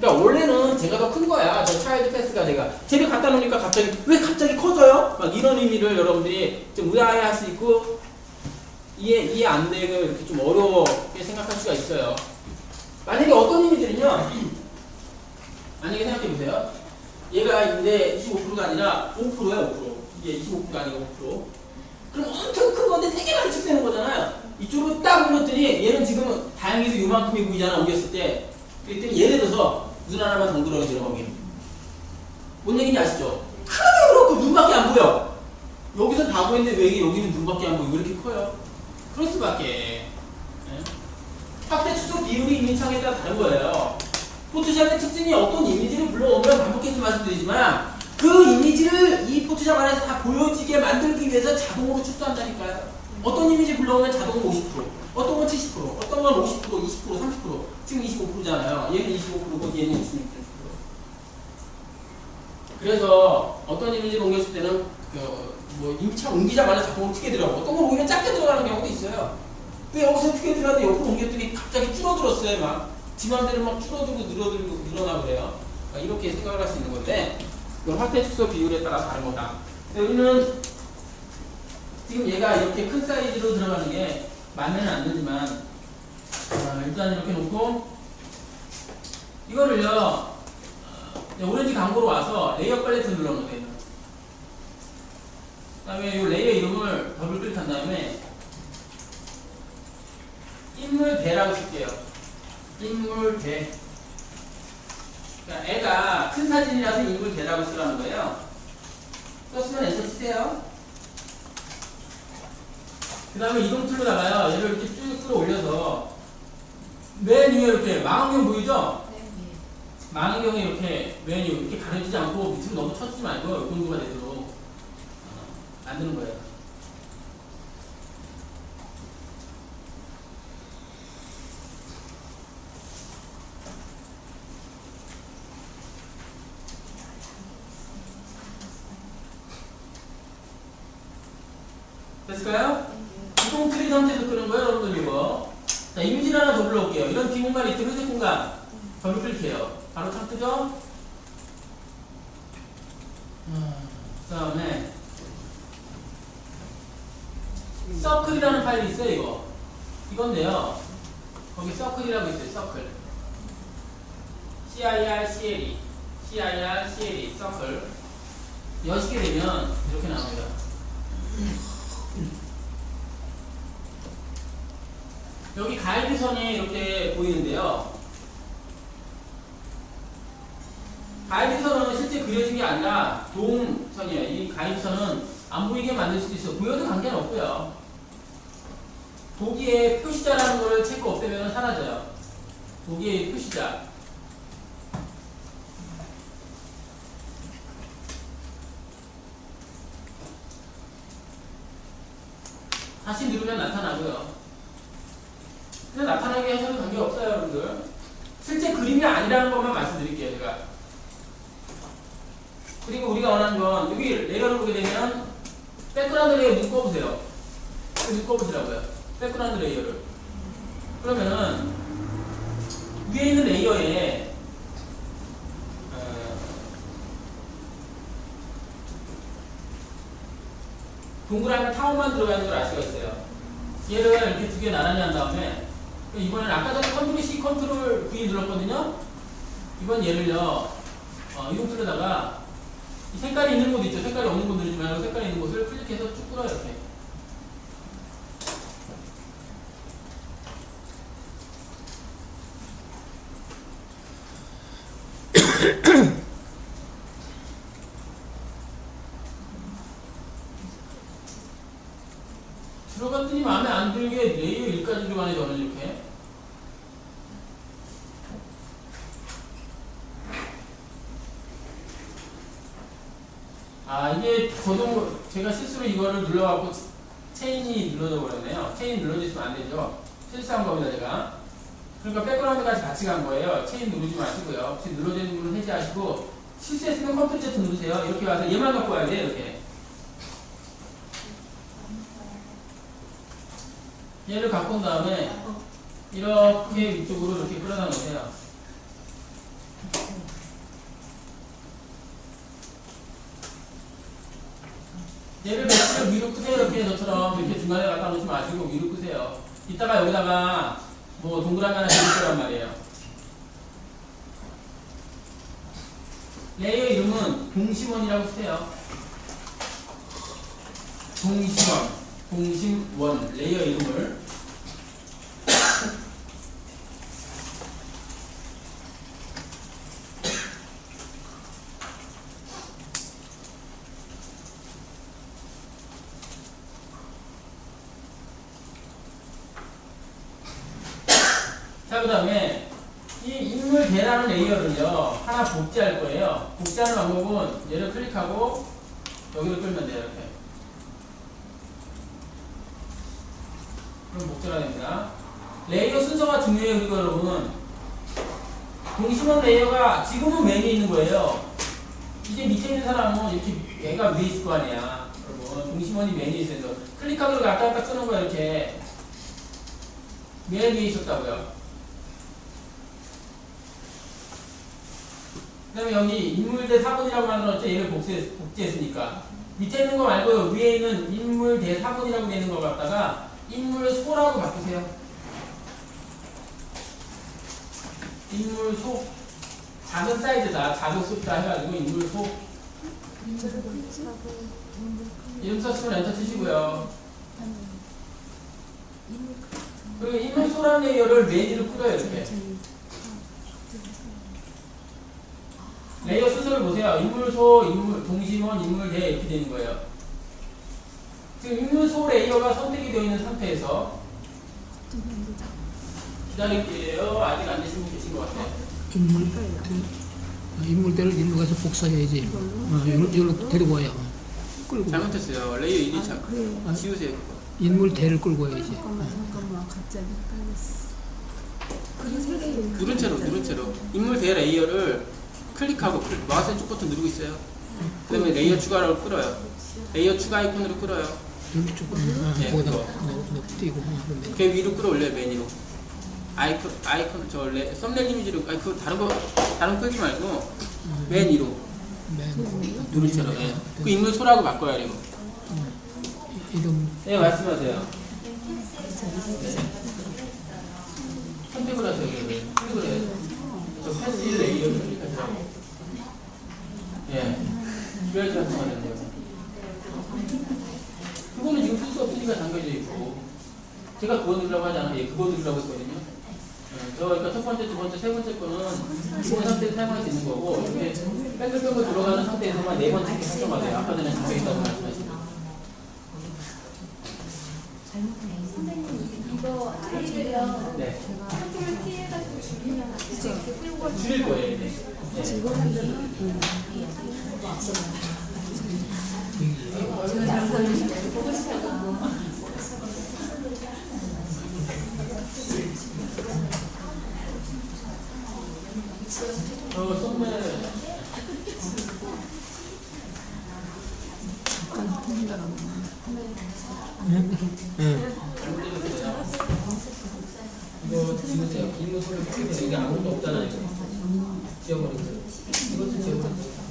그러니까 원래는 제가 더 큰 거야. 저 차일드 패스가 제를 갖다 놓으니까 갑자기 왜 갑자기 커져요? 막 이런 의미를 여러분들이 좀 의아해할 수 있고 이해 안 되고 이렇게 좀 어렵게 생각할 수가 있어요. 만약에 어떤 이미지는요. 만약에 생각해 보세요. 얘가 이제 25%가 아니라 5%야 5%. 이게 25%가 아니라 5%. 그럼 엄청 큰 건데 되게 많이 축소되는 거잖아요. 이쪽으로 딱 올렸더니 얘는 지금 다행히도 요만큼이 보이잖아. 옮겼을 때. 그랬더니 예를 들어서 눈 하나만 덩그러지러 거기. 뭔 얘기인지 아시죠? 크게 그렇고 눈밖에 안 보여. 여기서 다 보이는데 왜 여기는 눈밖에 안 보이고 왜 이렇게 커요? 그럴 수밖에. 네? 확대 축소 비율이 이미지 창에 따라 다른 거예요. 포토샵의 특징이 어떤 이미지를 불러오면 반복해서 말씀드리지만 그 이미지를 이 포토샵 안에서 다 보여지게 만들기 위해서 자동으로 축소한다니까요. 어떤 이미지 불러오면 자동으로 50%, 어떤 건 70%, 어떤 건 50%, 20%, 30%, 지금 25%잖아요. 얘는 25%고 얘는 26%. 그래서 어떤 이미지를 옮겼을 때는 뭐 이미지창 옮기자마자 자동으로 크게 들어가고 어떤 건 오히려 작게 들어가는 경우도 있어요. 왜 여기서 크게 들어가는데 옆으로 옮겼더니 갑자기 줄어들었어요. 막 지맘대로 막 줄어들고 늘어나고 그래요. 이렇게 생각을 할 수 있는 건데 이건 확대 축소 비율에 따라 다른 거다. 여기는 지금 얘가 이렇게 큰 사이즈로 들어가는 게 맞는 안 되지만 일단 이렇게 놓고 이거를요 오렌지 광고로 와서 레이어 팔레트 눌러놓으면 돼요. 그 다음에 이 레이어 이름을 더블 클릭한 다음에 인물배라고 쓸게요. 인물배. 그러니까 애가 큰 사진이라서 인물배라고 쓰라는 거예요. 썼으면 엔터 치세요. 그 다음에 이동 툴로다가요 얘를 이렇게 쭉 끌어올려서 맨 위에 이렇게 망원경 보이죠? 네. 망원경이 이렇게 맨 위에 이렇게 가려지지 않고 밑으로 너무 쳐지지 말고 이 정도가 되도록 만드는 거예요. 됐을까요? 이동 트리 상태에서 끄는 거예요, 여러분들 이거. 자, 이미지를 하나 더 불러올게요. 이런 빈 공간 있죠? 회색 공간. 더블 클릭해요. 바로 창 뜨죠? 그 다음에 서클이라는 파일이 있어요, 이거. 이건데요. 거기 서클이라고 있어요, 서클. CIRCLE. CIRCLE, 서클. 여시게 되면 이렇게 나옵니다. 여기 가이드선이 이렇게 보이는데요. 가이드선은 실제 그려진 게 아니라 도움선이에요. 이 가이드선은 안 보이게 만들 수도 있어요. 보여도 관계는 없고요. 보기에 표시자라는 걸 체크 없애면 사라져요. 보기에 표시자. 다시 누르면 나타나고요. 근데 나타나게 해서는 관계없어요, 여러분들. 실제 그림이 아니라는 것만 말씀드릴게요, 제가. 그리고 우리가 원하는 건 여기 레이어를 보게 되면 백그라운드 레이어 눈 꺼보세요. 눈 꺼보시라고요. 백그라운드 레이어를. 그러면은 위에 있는 레이어에 동그라미 타워만 들어가 있는 걸 알 수가 있어요. 얘를 이렇게 두 개 나란히 한 다음에 이번엔 아까 전에 컨트롤 C, 컨트롤 V 눌렀거든요. 이번 얘를요 이동 툴에다가 이 색깔이 있는 곳 있죠. 색깔이 없는 곳 누르지 말고 색깔이 있는 곳을 클릭해서 쭉 끌어요. 이렇게. 들어갔더니 마음에 안 들게 레이어 1까지 들어가네. 저는 이렇게 이게 저도 제가 실수로 이거를 눌러갖고 체인이 눌러져 버렸네요. 체인 눌러주시면 안 되죠. 실수한 겁니다, 제가. 그러니까 백그라운드까지 같이 간 거예요. 체인 누르지 마시고요. 혹시 눌러져 있는 부분 해제하시고, 실수했으면 컨트롤 Z 누르세요. 이렇게 와서 얘만 갖고 와야 돼요, 이렇게. 얘를 갖고 온 다음에, 이렇게 위쪽으로 이렇게 끌어다 놓으세요. 얘를 배치를 위로 끄세요. 이렇게 저처럼 이렇게 중간에 갖다 놓지 마시고 위로 끄세요. 이따가 여기다가 뭐 동그라미 하나 그릴 거란 말이에요. 레이어 이름은 동심원이라고 쓰세요. 동심원 레이어 이름을 자, 그 다음에 이 인물 대라는 레이어를요 하나 복제할 거예요. 복제하는 방법은 얘를 클릭하고 여기를 끌면 돼요. 이렇게. 그럼 복제가 됩니다. 레이어 순서가 중요해요. 그리고 여러분 동심원 레이어가 지금은 맨 위에 있는 거예요. 이제 밑에 있는 사람은 이렇게 얘가 위에 있을 거 아니야. 여러분 동심원이 맨 위에 있어요. 클릭하기로 왔다 갔다 끄는 거야. 이렇게 맨 위에 있었다고요. 그 다음에 여기 인물대 4번이라고 만들었죠. 얘를 복제했으니까. 밑에 있는 거 말고 위에 있는 인물대 4번이라고 되는 거 갖다가 인물소라고 바꾸세요. 인물소. 작은 사이즈다. 작은 숫자 해가지고 인물소. 이름 썼으면 엔터 치시고요. 그리고 인물소라는 레이어를 메뉴로 끌어요. 이렇게. 레이어 순서를 보세요. 인물소, 동심원, 인물대 이렇게 되는 거예요. 지금 인물소 레이어가 선택이 되어 있는 상태에서 기다릴게요. 아직 안 되신 분 계신 것 같아요. 인물대를 일로 가서 복사해야지. 여기로 데리고 와야. 끌고. 잘못했어요. 레이어 1위 참 지우세요. 인물대를 끌고 와야지. 잠깐만 갑자기 빨렸어. 누른 채로 인물대 레이어를 클릭하고 마우스 쪽 버튼 누르고 있어요. 그 다음에 레이어 추가를 끌어요. 레이어 추가 아이콘으로 끌어요. 여기 조금 네, 거기다 그거. 띄고. 걔 위로 끌어올려요. 메뉴로. 아이콘 썸네일 이미지로 그 다른 끌지 말고 맨 위로 누른 채로. 예. 그 인물 소라고 바꿔야 돼요. 이름. 네, 말씀하세요. 선택을 하세요. 클릭을 해요. 저 패스 레이어를 클릭하시라고. 예. 듀얼 작성가 되는 거예요. 그거는 지금 쓸 수 없으니까 잠겨져 있고. 제가 그거 누르라고 하지 않아요. 예, 그거 누르라고 했거든요. 예, 그러니까 첫 번째, 두 번째, 세 번째 거는 기본 상태에서 사용할 수 있는 거고, 이렇게 뺑글뺑글 돌아가는 상태에서만 네 번째 게 설정하세요. 아까 전에 잠겨있다고 말씀하시고. 선생님 이거 아이들요. 네. 컨트롤 T 해가지고 줄이면 줄일 거예요, 이제. 네. 썸네. 이거 지우세요. 인물소를 찍으세요. 이게 아무것도 없잖아요. 지워버리세요. 이것도 지워버리세요.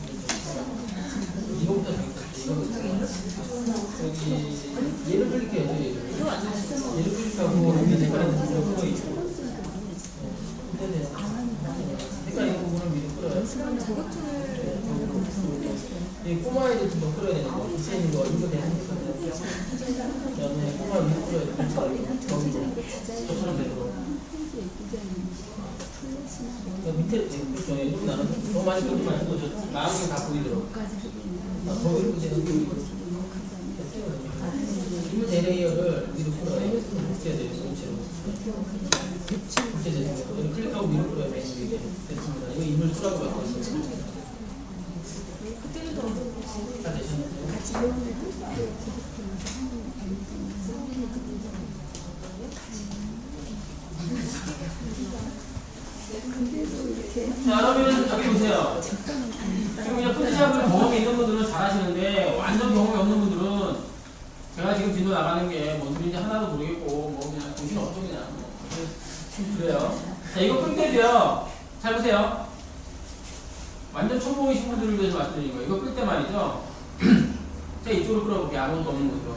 이거부터 여기 얘를 클릭해야죠. 얘를 클릭하고 여기 색깔 있는 부분을 끌어 있고 색깔 있는 부분을 위로 끌어요. 이 꼬마 애들 좀 끌어야 되는 거. 밑에 있는 거 이거 내는 거. 그다음에 꼬마 위로 끌어야 돼. 저처럼 되도록. 밑에 그렇죠. 좀 나는 너무 많이 끌지 말고 저 마음이 다 보이도록. 거기로 이제 인물 대레이어를 위로 끌어요. 복제해야 돼요. 전체로. 복제됐습니다. 여기 클릭하고 위로 끌어요. 맨 위에 됐습니다. 이거 인물 수라고 바꿨어요. 다 되셨나요? 같이 배우는 그 기독교에서 하는 근데도 이렇게 자, 그러면 저기 보세요. 지금 이제 포토샵을 경험이 있는 분들은 잘 하시는데 완전 경험이 없는 분들은 제가 지금 진도 나가는 게 뭔 소리인지 하나도 모르겠고 뭐 그냥 정신 없죠 그냥 뭐 그래요. 자, 이거 끌 때도요. 잘 보세요. 완전 초보이신 분들을 위해서 말씀드리는 거예요. 이거 끌 때 말이죠. 제가 이쪽으로 끌어볼게요. 아무것도 없는 곳으로.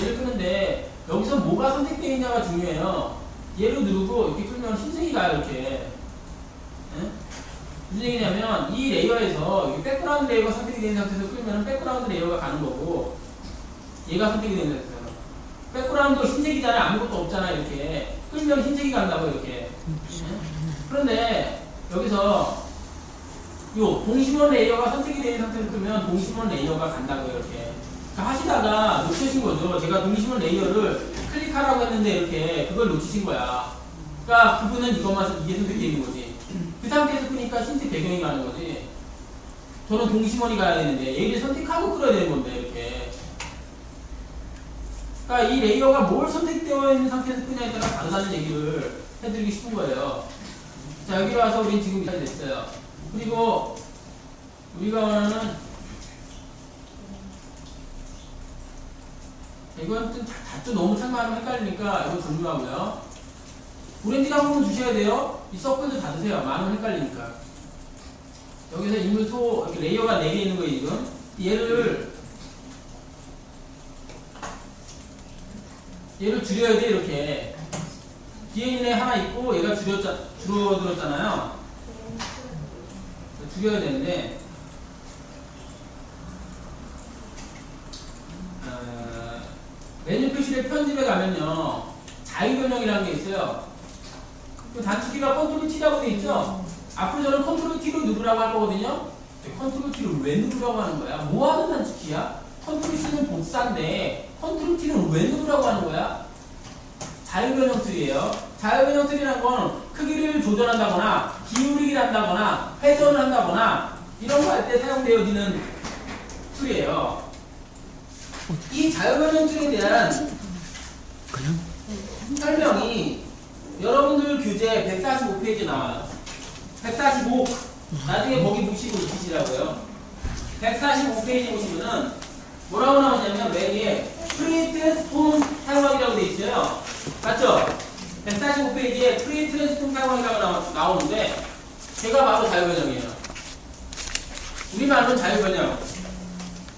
얘를 끄는데 여기서 뭐가 선택되어 있냐가 중요해요. 얘를 누르고 이렇게 끌면 흰색이 가요. 이렇게. 응? 무슨 얘기냐면 이 레이어에서 이게 백그라운드 레이어가 선택이 된 상태에서 끌면 백그라운드 레이어가 가는 거고 얘가 선택이 된 상태에서 백그라운드가 흰색이잖아요. 아무것도 없잖아요. 이렇게 끌면 흰색이 간다고 이렇게. 응? 그런데 여기서 요 동심원 레이어가 선택이 된 상태에서 끌면 동심원 레이어가 간다고요. 이렇게. 하시다가 놓치신 거죠. 제가 동심원 레이어를 클릭하라고 했는데 이렇게 그걸 놓치신 거야. 그러니까 그분은 이것만 이게 선택되어 있는 거지. 그 상태에서 끄니까 흰색 배경이 가는 거지. 저는 동심원이 가야 되는데 얘를 선택하고 끌어야 되는 건데 이렇게. 그러니까 이 레이어가 뭘 선택되어 있는 상태에서 끄냐에 따라 다르다는 얘기를 해드리고 싶은 거예요. 자, 여기 와서 우린 지금 이렇게 됐어요. 그리고 우리가 원하는 이건 좀 너무 창만하면 헷갈리니까 이거 종료하고요. 오렌지 한번 주셔야 돼요. 이 서클도 다 드세요. 많으면 헷갈리니까. 여기서 인물소 이렇게 레이어가 4개 있는 거예요. 지금 얘를 줄여야 돼. 이렇게 뒤에 있는 애 하나 있고 얘가 줄어들었잖아요. 줄여야 되는데 메뉴 표시를 편집에 가면요 자유변형이라는 게 있어요. 그 단축키가 컨트롤 T라고 돼 있죠. 앞으로 저는 컨트롤 T로 누르라고 할 거거든요. 컨트롤 T를 왜 누르라고 하는 거야? 뭐 하는 단축키야? 컨트롤 C는 복사인데 컨트롤 T는 왜 누르라고 하는 거야? 자유변형 툴이에요. 자유변형 툴이라는 건 크기를 조절한다거나 기울이기를 한다거나 회전을 한다거나 이런 거 할 때 사용되어지는 툴이에요. 이 자유변형 툴에 대한 설명이 여러분들 교재 145페이지 나와요. 145 나중에 거기 보시고 익히시라고요. 145페이지 보시면은 뭐라고 나오냐면 맨 위에 프리트랜스폼 사용하기라고 돼 있어요. 맞죠? 145페이지에 프리트랜스폼 사용하기라고 나오는데 제가 바로 자유변형이에요. 우리말로는 자유변형.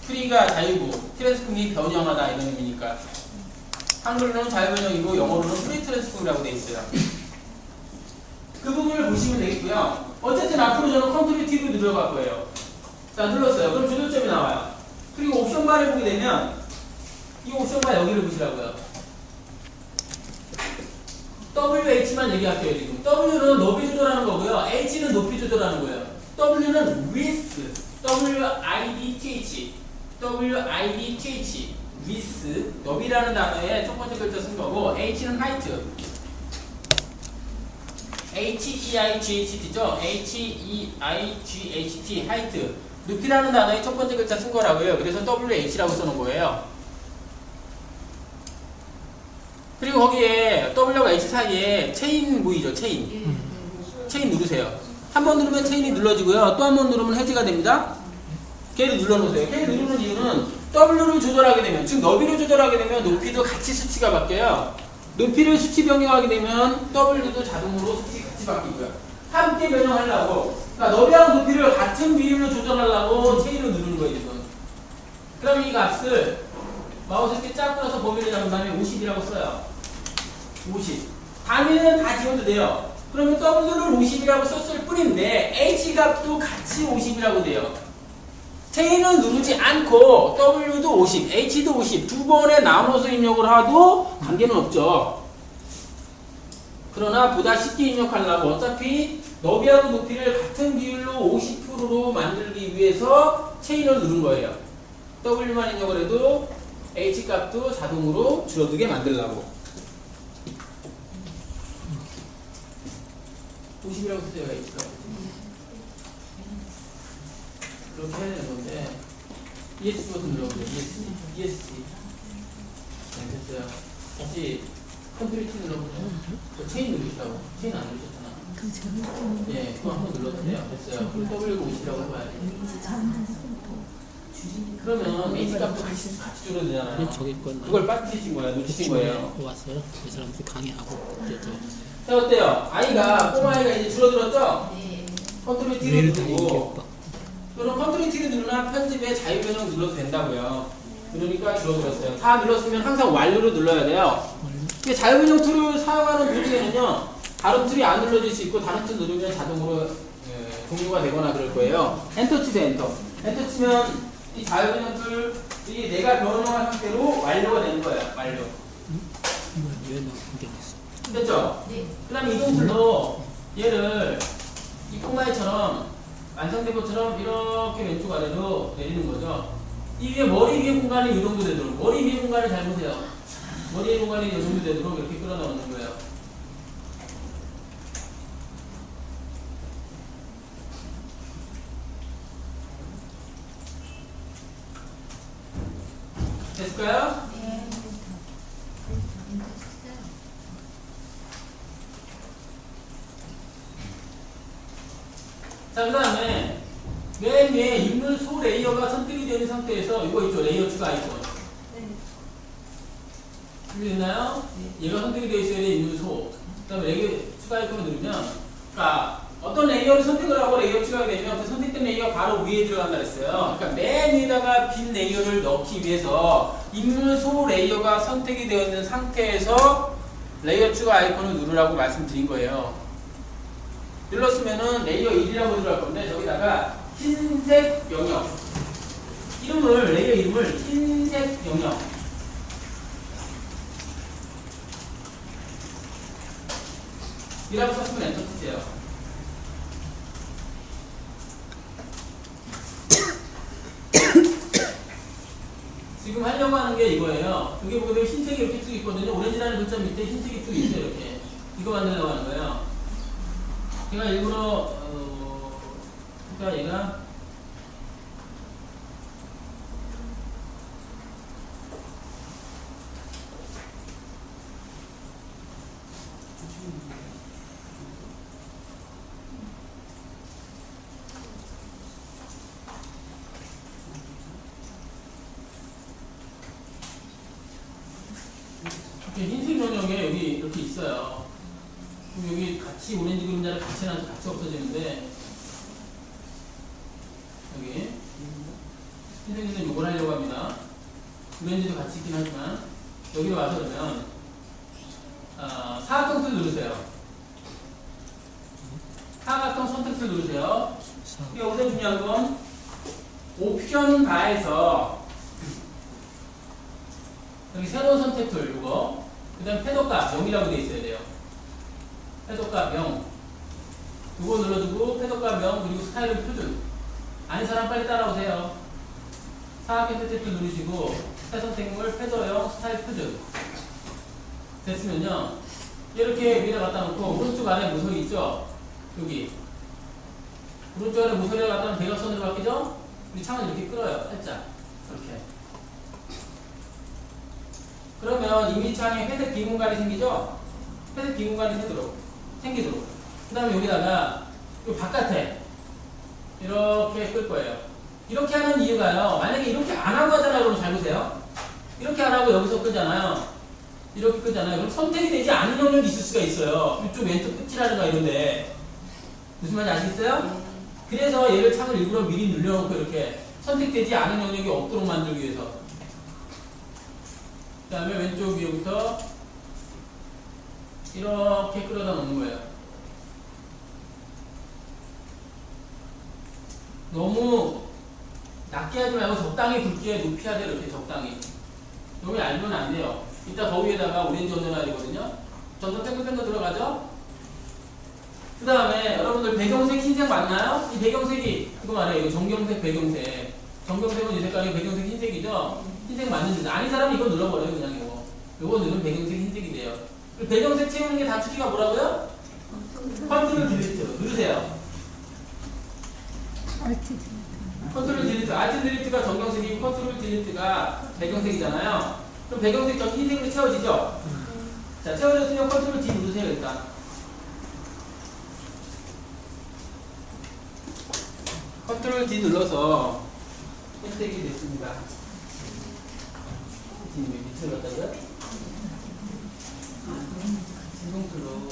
프리가 자유고 트랜스폼이 변형하다 이런 의미니까 한글로는 자유변형이고 영어로는 프리트랜스폼이라고 돼 있어요. 그 부분을 보시면 되겠고요. 어쨌든 앞으로 저는 컨트롤 T로 눌러갈 거예요. 자, 눌렀어요. 그럼 조절점이 나와요. 그리고 옵션 바를 보게 되면 이 옵션 바 여기를 보시라고요. WH만 얘기할게요. 지금 W는 너비 조절하는 거고요. H는 높이 조절하는 거예요. W는 width, W-I-D-T-H, W-I-D-T-H, width, 너비라는 단어에 첫 번째 글자 쓴 거고, H는 height, H-E-I-G-H-T죠. H-E-I-G-H-T, height, 높이라는 단어에 첫 번째 글자 쓴 거라고요. 그래서 WH라고 써놓은 거예요. 그리고 거기에 W와 H 사이에 체인 보이죠? 체인. 체인 누르세요. 한 번 누르면 체인이 눌러지고요. 또 한 번 누르면 해지가 됩니다. 걔를 눌러놓으세요. 걔를 누르는 이유는 W를 조절하게 되면, 즉 너비를 조절하게 되면 높이도 같이 수치가 바뀌어요. 높이를 수치 변경하게 되면 W도 자동으로 수치 같이 바뀌고요. 함께 변형하려고, 그러니까 너비하고 높이를 같은 비율로 조절하려고 체인을 누르는 거예요. 지금. 그럼 이 값을 마우스 이렇게 쫙 끌어서 범위를 잡은 다음에 50이라고 써요. 50. 단위는 다 지워도 돼요. 그러면 W를 50이라고 썼을 뿐인데 H 값도 같이 50이라고 돼요. 체인은 누르지 않고 W도 50, H도 50 두 번에 나눠서 입력을 해도 관계는 없죠. 그러나 보다 쉽게 입력하려고 어차피 너비하고 높이를 같은 비율로 50%로 만들기 위해서 체인을 누른 거예요. W만 입력을 해도 H 값도 자동으로 줄어들게 만들려고. 50이라고 쓰세요. H가. 그렇게 해야 되는 건데 ESC 버튼 눌러보세요. ESC. 네, 됐어요. 다시 컨트롤 T 눌러보세요. 저 체인 누르시라고. 체인 안 누르셨잖아. 그럼 제가 좀 예, 그거 한번 눌러주세요. 됐어요. 그럼 W5시라고 해봐야 돼. 그러면 AC 값도 같이 줄어들잖아요. 저기 건 그걸 빠뜨리신 거예요. 놓치신 거예요. 왔어요. 이 사람들 강의하고 이제 자, 어때요? 아이가, 꼬마아이가 이제 줄어들었죠? 컨트롤 T를 내일 다 누르고, 얘기해봐. 그럼 컨트롤 T를 누르나 편집에 자유변형 눌러도 된다고요. 그러니까 줄어들었어요. 다 눌렀으면 항상 완료로 눌러야 돼요. 근데 자유변형 툴을 사용하는 도중에는요, 다른 툴이 안 눌러질 수 있고, 다른 툴 누르면 자동으로 종료가 되거나 그럴 거예요. 엔터 치세요, 엔터. 엔터 치면 이 자유변형 툴이 내가 변형한 상태로 완료가 되는 거예요. 완료. 왜 너 그게 됐어? 됐죠? 그 다음에 이동 툴로 얘를 이 꼬마애처럼 완성된 것처럼 이렇게 왼쪽 아래로 내리는 거죠. 이 위에 머리 위에 공간이 이 정도 되도록 머리 위에 공간을 잘 보세요. 머리 위에 공간이 이 정도 되도록 이렇게 끌어넣는 거예요. 됐을까요? 자, 그 다음에 맨 위에 인물 소 레이어가 선택이 되는 상태에서 이거 있죠. 레이어 추가 아이콘. 준비됐나요? 얘가 선택이 되어 있어야 돼. 인물 소. 그 다음에 레이어 추가 아이콘을 누르면, 그러니까 어떤 레이어를 선택을 하고 레이어 추가가 되면 그 선택된 레이어가 바로 위에 들어간다 그랬어요. 그러니까 맨 위에다가 빈 레이어를 넣기 위해서 인물 소 레이어가 선택이 되어 있는 상태에서 레이어 추가 아이콘을 누르라고 말씀드린 거예요. 눌렀으면은 레이어 1이라고 들어갈 건데 저기다가 흰색 영역 이름을 레이어 이름을 흰색 영역 이라고 썼으면 엔터 치세요. 지금 하려고 하는 게 이거예요. 여기 보면 흰색이 이렇게 쭉 있거든요. 오렌지라는 글자 밑에 흰색이 쭉 있어요. 이렇게 이거 만들려고 하는 거예요. 제가 일부러 그러니까 얘가 이렇게 흰색 영역에 여기 이렇게 있어요. 그럼 여기 같이 오렌지 그림자를 같이 놔서 같이 없어지는데 여기 흰색은 이걸 하려고 합니다. 오렌지도 같이 있긴 하지만 여기로 와서 그러면 사각형틀 누르세요. 사각형 선택틀 누르세요. 여기서 중요한 건 옵션 바에서 여기 새로운 선택툴 이거 그 다음 패더값 0이라고 되어 있어야 돼요. 패더값 0 이거 눌러주고 패더값 0 그리고 스타일은 표준. 아닌 사람 빨리 따라오세요. 사각형 선택툴 누르시고 새 선택물 패더 0 스타일 표준 됐으면요 이렇게 위에다 갖다 놓고 오른쪽 아래 모서리 있죠? 여기 오른쪽 아래 모서리를 갖다 놓으면 대각선으로 바뀌죠? 우리 창을 이렇게 끌어요. 살짝 이렇게 그러면 이미지 창에 회색 빈 공간이 생기죠? 회색 빈 공간이 생기도록 그 다음에 여기다가 이 바깥에 이렇게 끌 거예요. 이렇게 하는 이유가요. 만약에 이렇게 안 하고 하잖아요. 그럼 잘 보세요. 이렇게 안 하고 여기서 끄잖아요. 이렇게 끄잖아요. 그럼 선택이 되지 않은 영역이 있을 수가 있어요. 이쪽 왼쪽 끝이라든가 이런데 무슨 말인지 아시겠어요? 그래서 얘를 창을 일부러 미리 눌려놓고 이렇게 선택되지 않은 영역이 없도록 만들기 위해서 그 다음에 왼쪽 위에부터 이렇게 끌어다 놓는 거예요. 너무 낮게 하지 말고 적당히 굵게 높여야 돼요. 이렇게 적당히. 너무 얇으면 안 돼요. 이따 더 위에다가 오렌지 얹어놔야 되거든요. 점점 뺑글뺑글 들어가죠? 그 다음에 여러분들 배경색 흰색 맞나요? 이 배경색이 이거 말이에요. 이거 정경색 배경색. 정경색은 이 색깔이 배경색 흰색이죠? 흰색 맞는지 아닌 사람은 이거 눌러버려요. 그냥 이거. 이거 누르면 배경색 흰색이 돼요. 그리고 배경색 채우는 게 단축키가 뭐라고요? 컨트롤 딜리트 누르세요. 알트 컨트롤 딜리트, 알트 딜리트가 정경색이고 컨트롤 딜리트가 배경색이잖아요. 그럼 배경색 전 흰색으로 채워지죠? 자, 채워졌으면 컨트롤 D 누르세요, 일단. 컨트롤 D 눌러서 흰색이 됐습니다. 지금 왜 밑으로 갔다고요? 진동틀로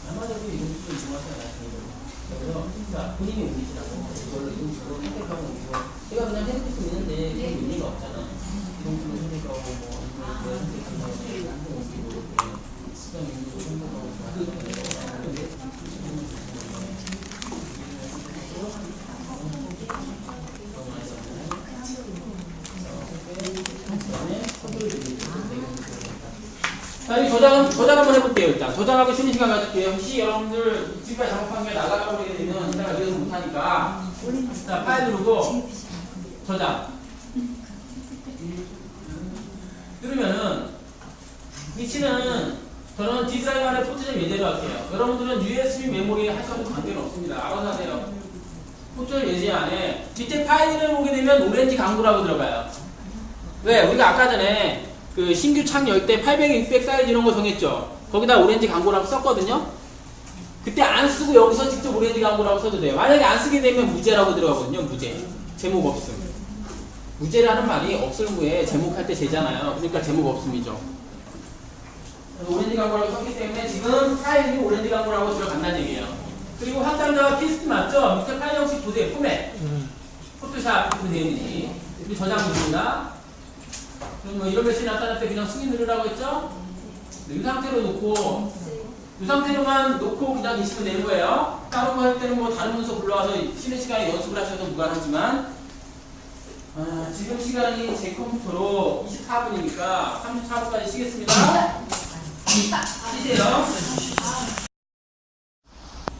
아마도 이런 부분이 좋아서요. 그래서 자, 본인이 옮기시라고 이걸로 이런 식으로 선택하고 옮기고 제가 그냥 해줄 수 있는데 그게 의미가 없잖아. 이런 식으로 선택하고 뭐 이런 선택하고 옮기고 이렇게 시간 옮기고 선택하고 자, 이 저장 한번 해볼게요, 일단. 저장하고 쉬는 시간 가질게요. 혹시 여러분들 지금까지 작업한 게 나가라고 그러게 되면 이따가 이해서 못하니까. 자, 파일 누르고, 저장. 누르면은, 위치는 저는 D드라이브 안에 포트를 예제로 할게요. 여러분들은 USB 메모리에 하셔도 관계는 없습니다. 알아서 하세요. 포트를 예제 안에 밑에 파일을 보게 되면 오렌지 강구라고 들어가요. 왜? 우리가 아까 전에 그 신규 창 열 때 800, 600 사이즈 이런 거 정했죠. 거기다 오렌지 광고라고 썼거든요. 그때 안 쓰고 여기서 직접 오렌지 광고라고 써도 돼요. 만약에 안 쓰게 되면 무제라고 들어가거든요. 무제. 제목 없음. 무제라는 말이 없을무에 제목할 때 제잖아요. 그러니까 제목 없음이죠. 오렌지 광고라고 썼기 때문에 지금 파일이 오렌지 광고라고 들어간다는 얘기예요. 그리고 확장자가 피스트 맞죠? 밑에 파일 형식 보세요. 포맷. 포토샵 이렇게 되어 있니? 저장 누릅니다. 그럼 뭐 이런 메시지 나타날 때 그냥 승인 누르라고 했죠? 네, 이 상태로 놓고 이 상태로만 놓고 그냥 인식을 내는 거예요. 다른 거 할 때는 뭐 다른 문서 불러와서 쉬는 시간에 연습을 하셔도 무관하지만 지금 시간이 제 컴퓨터로 24분이니까 34분까지 쉬겠습니다. 쉬세요.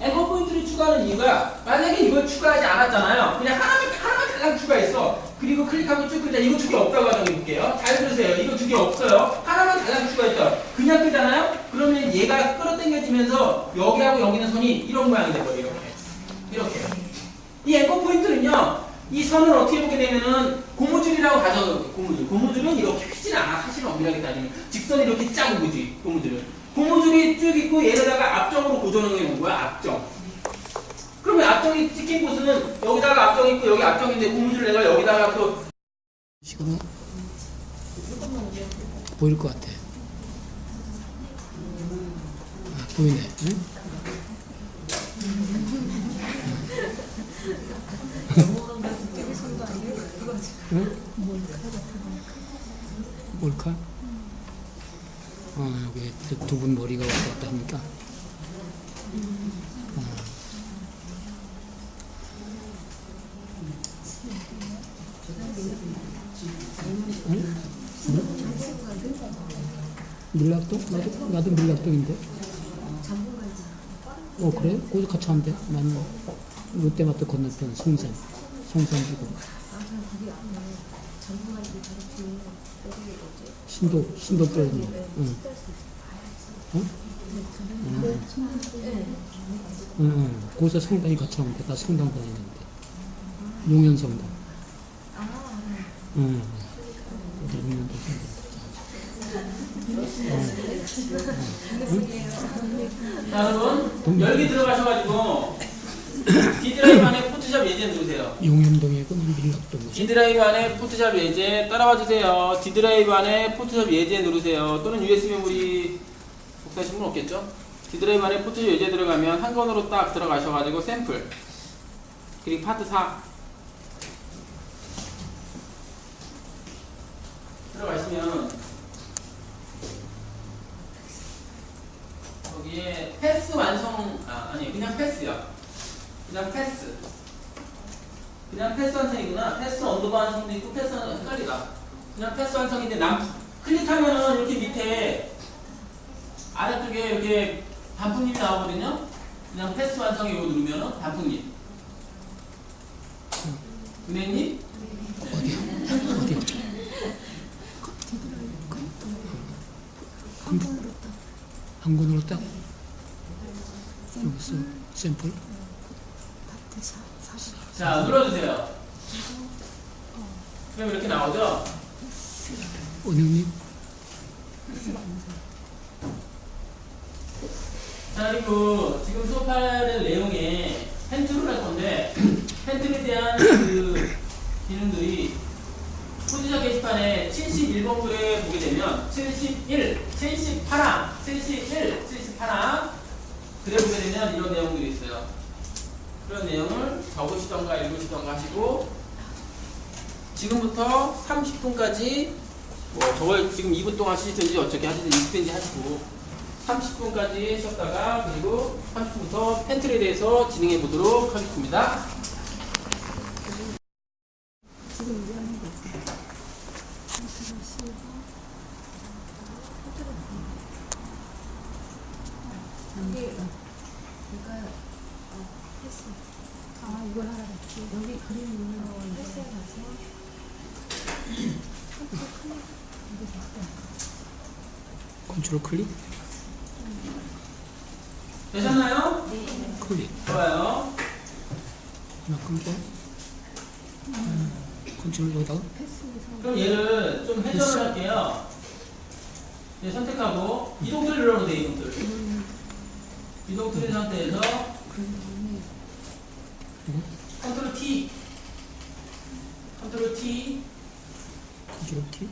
앵커 포인트를 추가하는 이유가 만약에 이걸 추가하지 않았잖아요. 그냥 하나만 달랑 추가했어. 그리고 클릭하고 쭉 끄자. 이거 두 개 없다고 가정해볼게요. 잘 들으세요. 이거 두 개 없어요. 하나만 달랑 추가했죠. 그냥 끄잖아요. 그러면 얘가 끌어당겨지면서 여기하고 여기는 선이 이런 모양이 돼버려요. 이렇게. 이 앵커 포인트는요. 이 선을 어떻게 보게 되면은 고무줄이라고 가정해볼게요. 고무줄. 고무줄은 이렇게 휘진 않아. 사실은 엄밀하게 따지면 직선이 이렇게 짜고 그지. 고무줄은. 고무줄이 쭉 있고 얘에다가 앞정으로 고정해 놓은 거야. 앞정. 그러면 앞정이 찍힌 곳은 여기다가 앞정 있고 여기 앞정인데 고무줄 내가 여기다가 그 지금 보일 것 같아. 아, 보이네. 응? 응? 몰카? 여기 두 분 머리가 왔다 갔다 합니까? 응? 밀락동? 나도 밀락동인데. 그래? 거기 같이 하면 돼. 나는 롯데마트 건너편 송산주고. 신도 빼는 거. 응. 응. 거기서 성당이 같이 하면 돼. 나 성당 다니는데. 용현성당. 응. 용현도 성당. 자, 여러분 열기 들어가셔가지고 D드라이브 안에 포토샵 예제 누르세요. 용현동이고 밀락동이지. D드라이브 안에 포토샵 예제 따라와 주세요. D드라이브 안에 포토샵 예제 누르세요. 또는 USB 메모리 복사하신 분 없겠죠? D드라이브 안에 포토샵 예제 들어가면 한 건으로 딱 들어가셔가지고 샘플 그리고 파트 4 들어가시면 거기에 패스 완성 아니 그냥 패스야. 그냥 패스 완성이구나. 패스 언더바 완성도 있고 패스 완성 헷갈리다. 그냥 패스 완성인데 클릭하면은 이렇게 밑에 아래쪽에 이렇게 단풍잎이 나오거든요. 그냥 패스 완성에 이거 누르면은 단풍잎. 은혜님? 어디야? 한 권으로 딱 여기서 샘플. 자, 눌러주세요. 그럼 이렇게 나오죠? 은영님. 자, 그리고 지금 수업할 내용에 펜툴을 할 건데, 펜툴에 대한 그 기능들이 소지자 게시판에 71번 글에 보게 되면 71, 78항, 71, 78항 글에 보게 되면 이런 내용들이 있어요. 그런 내용을 적으시던가 읽으시던가 하시고, 지금부터 30분까지 저걸 지금 2분 동안 하시든지 어떻게 하시든지 읽든지 하시고 30분까지 쉬었다가 그리고 30분부터 펜틀에 대해서 진행해 보도록 하겠습니다. 아, 이걸 하라 그랬지. 여기 그림 있는 거 헬스에 가서 컨트롤 클릭. 되셨나요? 클릭. 좋아요. 이만큼 더. 컨트롤 여기다가. 그럼 얘를 좀 회전을 할게요. 얘 선택하고 이동틀 눌러도 돼. 이동틀인 상태에서 컨트롤 T 컨트롤 T 컨트롤 T.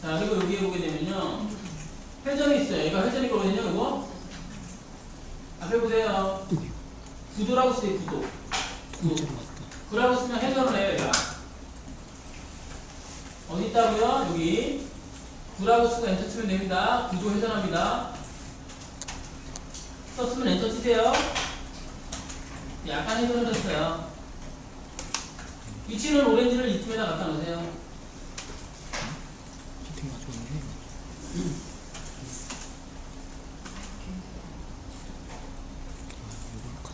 자, 그리고 여기에 보게 되면요 회전이 있어요. 얘가 회전이 거거든요. 이거 앞에 보세요. 여기. 구도라고 쓰세요. 구도. 통째로 왔다. 구라고 쓰면 회전을 해요. 얘가 어디 있다고요? 여기 구라고 쓰고 엔터 치면 됩니다. 구도 회전합니다. 썼으면 엔터 치세요. 약간 회전을 했어요. 위치는 오렌지를 이쯤에다 갖다 놓으세요. 되게 좋네.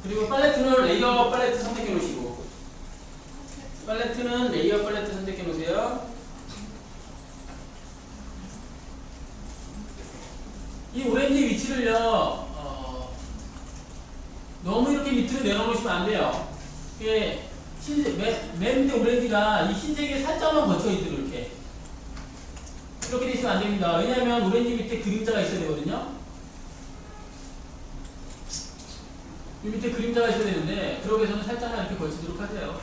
그리고 팔레트는 레이어 팔레트 선택해 놓으시고 팔레트는 레이어 팔레트 선택해 놓으세요. 이 오렌지 위치를요 너무 이렇게 밑으로 내려놓으시면 안 돼요. 이게 맨 밑에 오렌지가 이 흰색에 살짝만 거쳐 있도록 이렇게 되시면 안 됩니다. 왜냐하면 오렌지 밑에 그림자가 있어야 되거든요. 이 밑에 그림자가 있어야 되는데 그러기 위해서는 살짝만 이렇게 걸치도록 하세요.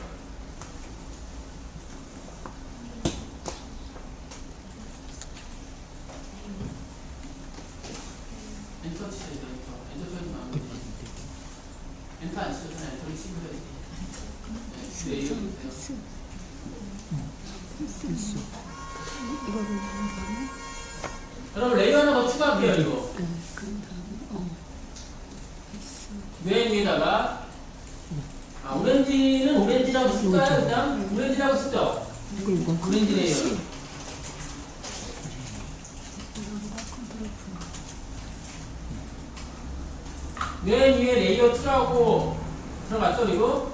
엔터 치셔야 돼요. 엔터 쳐야지 마음 엔터 안 치셨잖아요. 엔터를 치고 해야지. 네, 이거 보세요. 필수. 이거를 하는 다음에 여러분 레이어 하나 더 추가할게요. 이거 그런 다음에 맨 위에다가 오렌지는 오렌지라고 쓸까요? 일단 오렌지라고 쓰죠. 그리고 오렌지 레이어. 맨 위에 레이어 2라고 들어갔죠. 그리고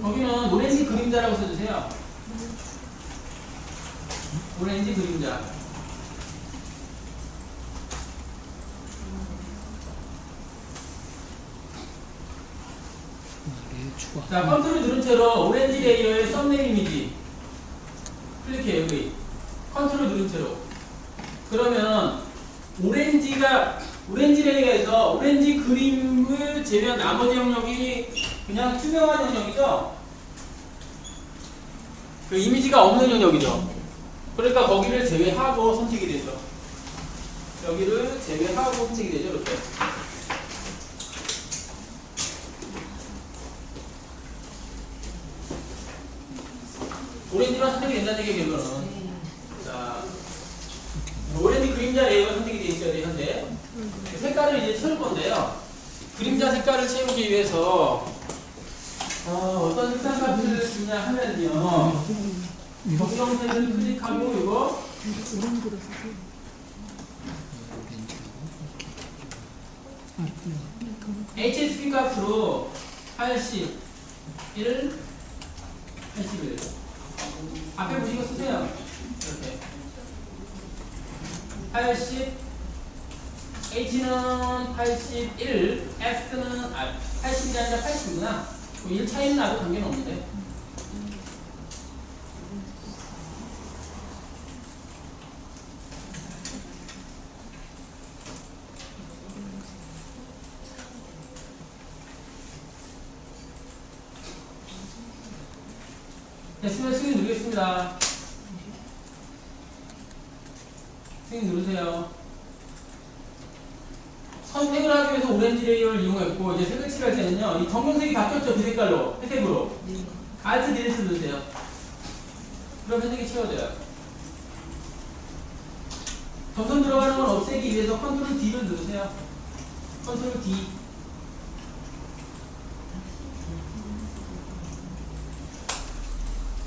거기는 오렌지 그림자라고 써주세요. 오렌지 그림자. 추가. 자, 컨트롤 누른 채로 오렌지 레이어의 썸네일 이미지 클릭해요. 여기 컨트롤 누른 채로. 그러면 오렌지 레이어에서 오렌지 그림을 제외한 나머지 영역이 그냥 투명한 영역이죠. 그 이미지가 없는 영역이죠. 그러니까 거기를 제외하고 선택이 되죠. 여기를 제외하고 선택이 되죠. 이렇게. 오렌지만 선택이 된다는 얘기예요. 이거는. 자, 오렌지 그림자 레이어가 선택이 되어 있어야 되는데 색깔을 이제 채울 건데요. 그림자 색깔을 채우기 위해서 어떤 색상 값을 주냐 하면요. 정형색을 클릭하고 이거 오렌지로 쓰세요. HSP 값으로 81, 81. 앞에 보시고 쓰세요. 이렇게. 80, H는 81, X는, 80이 아니라 80이구나. 1 차이는 나도 관계는 없는데. 됐으면 승인 누르겠습니다. 승인 누르세요. 선택을 하기 위해서 오렌지 레이어를 이용했고, 이제 색을 칠할 때는요, 이 정경색이 바뀌었죠? 그 색깔로, 회색으로. Alt 딜리트 누르세요. 그럼 회색이 채워져요. 점선 들어가는 건 없애기 위해서 컨트롤 D를 누르세요. 컨트롤 D.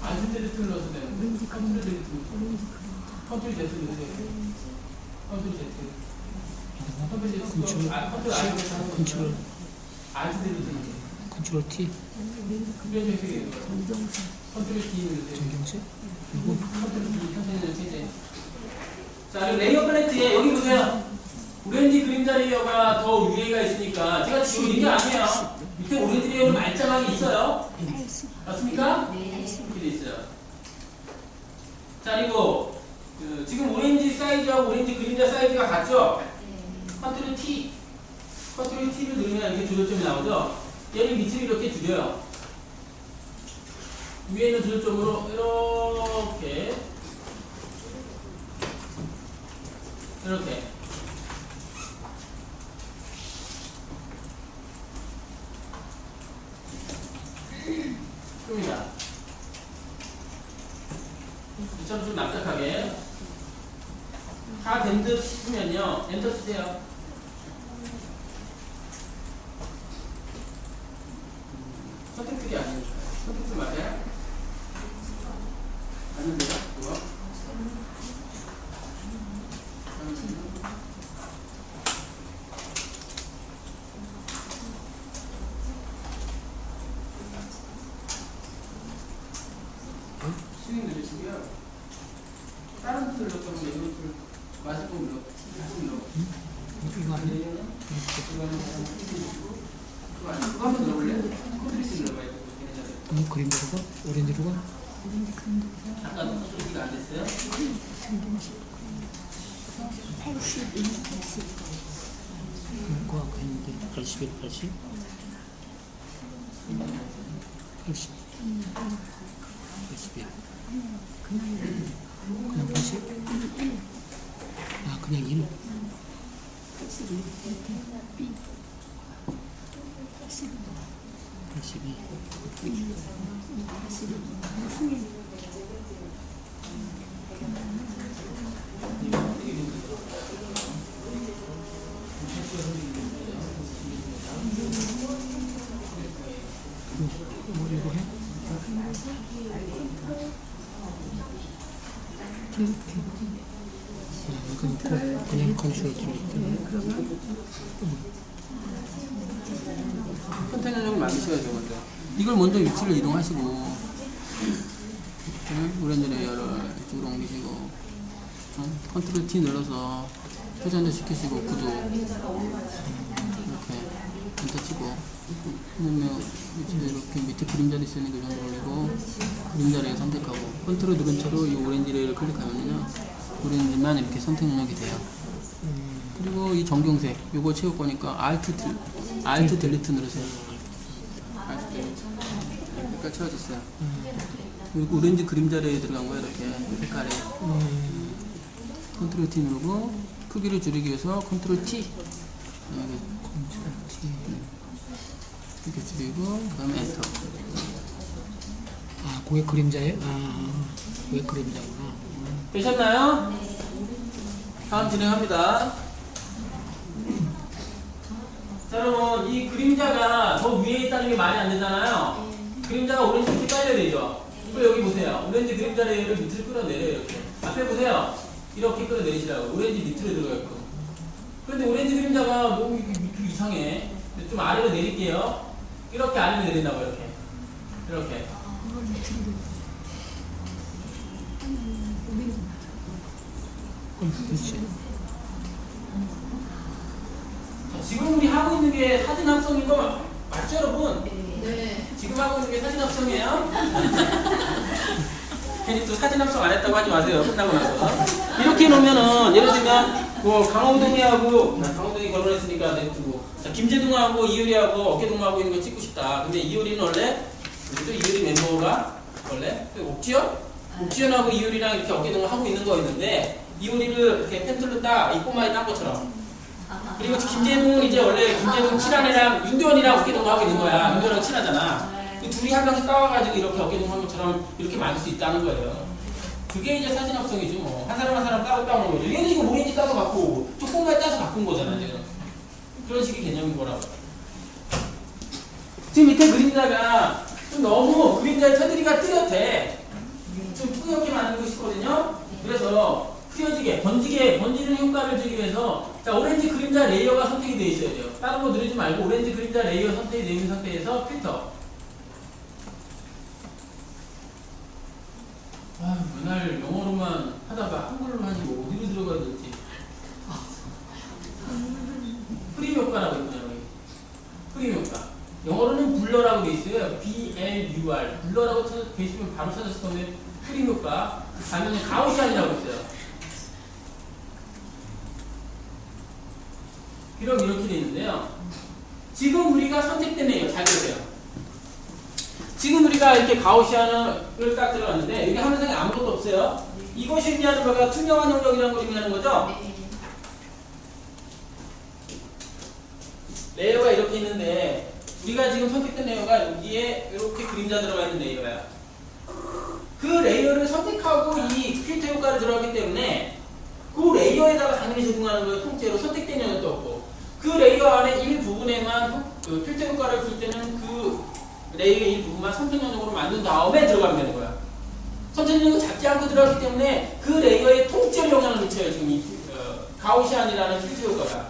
Alt 딜리트 눌러서 되는데, 컨트롤 딜리트 누르세요. 컨트롤 Z 누르세요. 컨트롤 Z. 컨트롤 Alt 컨트롤 T 컨트롤 D 누르세요. 정경색 그리고 컨트롤 D 선생님 이제. 자, 그리고 레이어 팔레트에 여기 보세요. 오렌지 그림자 레이어가 더 위에가 있으니까 제가 지금 있는 게 아니에요. 밑에 오렌지 레이어는 말짱하게 있어요. 맞습니까? 이렇게 돼 있어요. 자, 그리고 지금 오렌지 사이즈하고 오렌지 그림자 사이즈가 같죠? 컨트롤 T. 컨트롤 T를 누르면 이렇게 조절점이 나오죠? 얘를 밑으로 이렇게 줄여요. 위에 있는 조절점으로 이렇게. 이렇게. 끕니다. 이처럼 좀 납작하게. 다 된 듯 싶으면요, 엔터 치세요. 선택들이 아니에요. 선택들 맞아요? 맞는데요? 그거? 스윙 누르시고요. 다른 틀 넣고 이런 틀 맞을 거 눌러. 이거 아니에요? 그거 한번 넣어볼래? 컨트롤 눌러봐요. 그림자로가 오렌지로가 아까 소리가 안 됐어요? 81, 80. 그거 아까 했는데 81, 80 80 81 그냥 80? 아 그냥 1 81, B. 82. 82 승인. 이거 해? 그냥 컨트롤 딜리트 컨테이너를 만드셔야죠, 먼저. 이걸 먼저 위치를 이동하시고, 오렌지 레이어를 이쪽으로 옮기시고, 컨트롤 T 눌러서 회전도 시키시고, 구도 이렇게 엔터 치고, 그러면 이렇게 밑에 그림자 있는 그 정도 올리고, 그림자 레이어 선택하고, 컨트롤 누른 채로 이 오렌지 레이어를 클릭하면요, 오렌지만 이렇게 선택 능력이 돼요. 그리고 이 정경색, 요거 채울 거니까 Alt 딜리트 누르세요. Alt 딜리트. 색깔 채워졌어요. 그리고 오렌지 그림자 레이어 들어간 거예요, 이렇게. 색깔에. 컨트롤 T 누르고, 크기를 줄이기 위해서 컨트롤 T. 컨트롤 T 이렇게 줄이고, 그 다음에 엔터. 아 그게 그림자예요? 아 그게 그림자구나 되셨나요? 다음 진행합니다. 자, 여러분, 이 그림자가 저 위에 있다는 게 말이 안 되잖아요. 그림자가 오렌지 밑에 깔려야 되죠. 그리고 여기 보세요. 오렌지 그림자 레이어를 밑으로 끌어내려요, 이렇게. 앞에 보세요. 이렇게 끌어내리시라고. 오렌지 밑으로 들어가게끔. 그런데 오렌지 그림자가 너무 밑으로 이상해. 좀 아래로 내릴게요. 이렇게 아래로 내린다고 이렇게. 이렇게. 이걸 밑으로 오렌지 그렇지. 자, 지금 우리 하고 있는 게 사진 합성인 거 맞죠, 여러분? 네. 지금 하고 있는 게 사진 합성이에요? 괜히 또 사진 합성 안 했다고 하지 마세요. 끝나고 나서. 이렇게 놓으면은, 예를 들면, 뭐, 강호동이 결혼했으니까 냅두고, 자, 김재동하고 이효리하고 어깨동무하고 있는 거 찍고 싶다. 근데 이효리는 원래, 우리 또 이효리 멤버가 원래, 옥지연? 옥지연하고 이효리랑 이렇게 어깨동무 하고 있는 거였는데, 이효리를 이렇게 펜슬로 딱, 이 꼬마에 딴 것처럼. 그리고 김재동은 이제 원래 김재동 친한애랑 윤도현이랑 어깨동무 하고 있는 거야. 윤도현이랑 친하잖아. 그 둘이 한 명씩 따와가지고 이렇게 어깨동무 한 것처럼 이렇게 만들 수 있다는 거예요. 그게 이제 사진 합성이죠. 뭐. 한 사람 한 사람 따로 따오는 거죠. 얘는 이거 오렌지 따서 갖고 오고, 저 꼬마에 따서 바꾼 거잖아, 지금. 그런 식의 개념인 거라고. 지금 밑에 그림자가 좀 너무 그림자의 테두리가 뚜렷해. 좀 뿌옇게 만들고 싶거든요. 그래서 번지는 효과를 주기 위해서, 자, 오렌지 그림자 레이어가 선택이 되어 있어야 돼요. 다른 거 누르지 말고 오렌지 그림자 레이어 선택이 되어 있는 상태에서 필터. 아, 맨날 영어로만 하다가 한글로 하니 뭐 어디로 들어가야 될지. 프림 효과라고 있거든요, 여기. 프림 효과. 영어로는 블러라고 돼 있어요. B-L-U-R. 블러라고 계시면 바로 찾았을 건데, 프림 효과. 가면은 가우시안이라고 있어요. 그럼 이렇게 돼 있는데요. 지금 우리가 선택된 레이어, 잘 보세요. 지금 우리가 이렇게 가우시안을 딱 들어갔는데, 여기 화면상에 아무것도 없어요. 이것이 의미하는 바가 투명한 영역이라는 걸 의미하는 거죠? 레이어가 이렇게 있는데, 우리가 지금 선택된 레이어가 여기에 이렇게 그림자 들어가 있는 레이어야. 그 레이어를 선택하고 이 필터 효과를 들어가기 때문에, 그 레이어에다가 당연히 적용하는 거예요. 통째로 선택된 영역도 없고. 그 레이어 안에 일부분에만 그 필터 효과를 줄 때는 그 레이어의 일부분만 선택 영역으로 만든 다음에 들어가면 되는 거야. 선택 영역은 작지 않고 들어가기 때문에 그 레이어에 통째로 영향을 미쳐요. 지금 이 가우시안이라는 필터 효과가.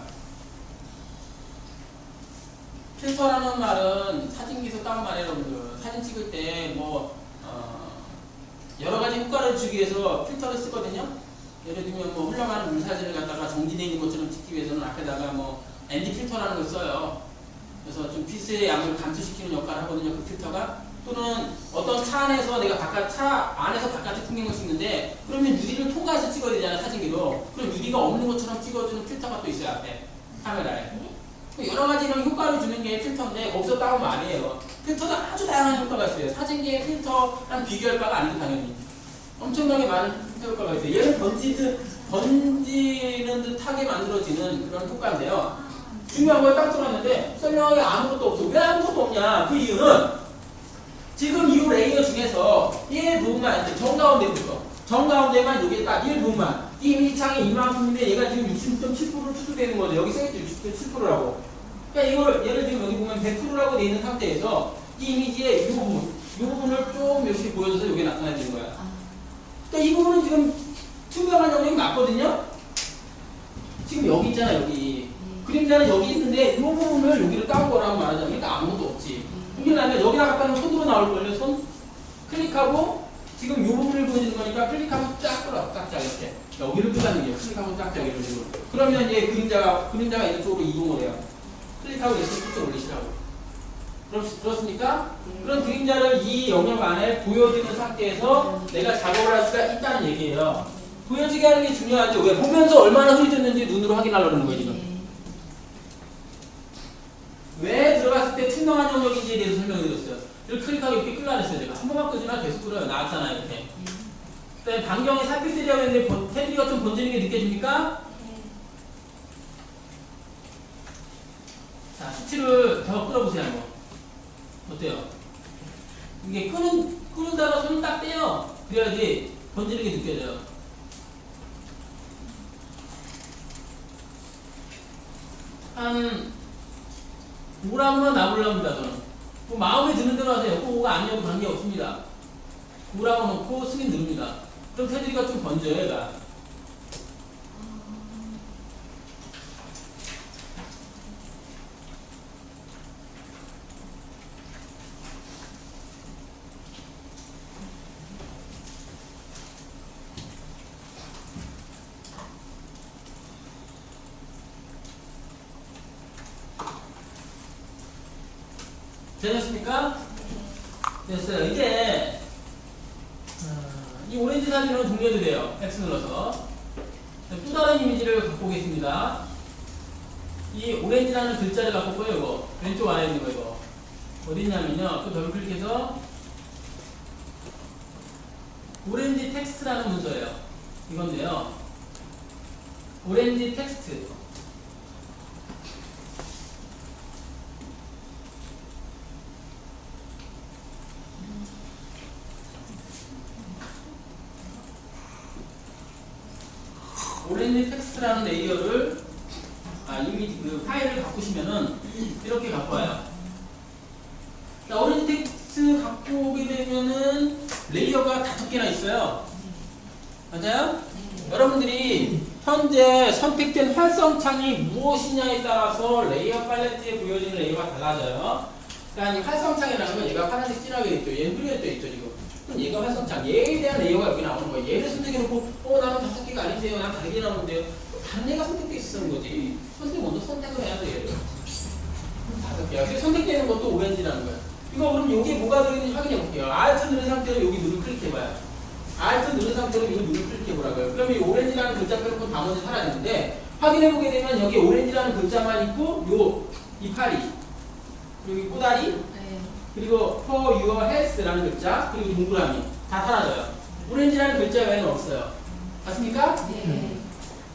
필터라는 말은 사진기에서 따온 말이에요, 여러분들. 사진 찍을 때 뭐 여러 가지 효과를 주기 위해서 필터를 쓰거든요. 예를 들면 뭐 흘러가는 물 사진을 갖다가 정지되어 있는 것처럼 찍기 위해서는 앞에다가 뭐 ND 필터라는 걸 써요. 그래서 좀 빛의 양을 감소시키는 역할을 하거든요, 그 필터가. 또는 어떤 차 안에서 내가 차 안에서 바깥에 풍경을 찍는데, 그러면 유리를 통과해서 찍어야 되잖아, 사진기로. 그럼 유리가 없는 것처럼 찍어주는 필터가 또 있어요, 앞에 카메라에. 여러 가지 이런 효과를 주는 게 필터인데, 거기서 따온 말이에요. 필터도 아주 다양한 효과가 있어요. 사진기의 필터랑 비교할 바가 아니고 당연히 엄청나게 많은 필터 효과가 있어요. 얘는 번지는 듯하게 만들어지는 그런 효과인데요. 중요한 걸 딱 들어왔는데 설명하기 아무것도 없어. 왜 아무것도 없냐? 그 이유는 지금 이 레이어 중에서 이 부분만, 정가운데만 여기에 딱 이 부분만, 이 이미지 창이 이만큼인데 얘가 지금 60.7%로 추출되는 거죠. 여기 써있죠, 60.7%라고. 그러니까 이걸 예를 들면 여기 보면 100%라고 되어 있는 상태에서 이 이미지의 이 부분을 좀 이렇게 보여줘서 여기 나타나야 되는 거야. 그러니까 이 부분은 지금 투명한 영역이 맞거든요. 지금 여기 있잖아, 여기. 그림자는 여기 있는데 이 부분을 여기를 따온 거라고 말하자면 그러니까 아무것도 없지. 여기 나면 여기다 갖다 놓으면 손으로 나올걸요. 손 클릭하고 지금 이 부분을 보여주는 거니까 클릭하면 쫙 끌어, 쫙 이렇게. 여기를 끄자는 게 클릭하면 쫙 이런 식으로. 그러면 이제 그림자가 이쪽으로 이동을 해요. 클릭하고 이렇게 쭉 올리시라고. 그렇습니까? 그런 그림자를 이 영역 안에 보여지는 상태에서 내가 작업을 할 수가 있다는 얘기예요. 보여지게 하는 게 중요하죠. 왜? 보면서 얼마나 흐려졌는지 눈으로 확인하려고 하는 거예요, 지금. 왜 들어갔을 때 투명한 영역인지에 대해서 설명해 드렸어요. 이렇게 클릭하고 이렇게 끌라 그랬어요, 제가. 한 번만 끄지만 계속 끌어요. 나왔잖아요, 이렇게. 그다음에 반경이 4픽셀이라고 했는데 테두리가 좀 번지는 게 느껴집니까? 자, 수치를 더 끌어보세요, 한번. 어때요? 이게 끄는다가 손을 딱 떼요. 그래야지 번지는 게 느껴져요. 한 5라고만 나오려합니다, 저는. 뭐 마음에 드는 대로 하세요. 꼭 5가 아니어도 관계없습니다. 5라고 놓고 승인 누릅니다. 그럼 테두리가 좀 번져요, 얘가. 되셨습니까? 됐어요. 이제 이 오렌지 사진으로 종료도 돼요. X 눌러서. 또 다른 이미지를 갖고 오겠습니다. 이 오렌지라는 글자를 갖고 오고요. 이거 왼쪽 안에 있는 거 이거 어디 있냐면요. 또 더블 클릭해서 오렌지 텍스트라는 문서예요. 이건데요. 오렌지 텍스트. 오렌지 텍스트라는 레이어를 이미지 그 파일을 바꾸시면은 이렇게 갖고 와요. 자, 오렌지 텍스트 갖고 오게 되면은 레이어가 5개나 있어요. 맞아요? 여러분들이 현재 선택된 활성창이 무엇이냐에 따라서 레이어 팔레트에 보여지는 레이어가 달라져요. 그러니까 이 활성창이라는 건 얘가 파란색 진하게 돼 있죠. 얘는 흐릿게 돼 있죠, 지금. 그럼 얘가 활성창. 얘에 대한 레이어가 여기 나오는 거예요. 얘를 선택해놓고, 나는 5개가 아니세요. 난 다르게 나오는데요. 다른 애가 선택돼 있었던 거지. 먼저 선택을 해야 돼, 얘를. 5개야. 그래서 선택되는 것도 오렌지라는 거야. 이거 그럼 여기에 뭐가 들어있는지 확인해 볼게요. Alt 누른 상태로 여기 눈을 클릭해봐요. Alt 누른 상태로 여기 눈을 클릭해보라고요. 그러면 이 오렌지라는 글자 빼놓고 나머지 사라지는데, 확인해보게 되면 여기 오렌지라는 글자만 있고, 이 파리, 여기 꼬다리, 그리고 for your health라는 글자, 그리고 동그라미 다 사라져요. 오렌지라는 글자 외에는 없어요. 맞습니까? 네.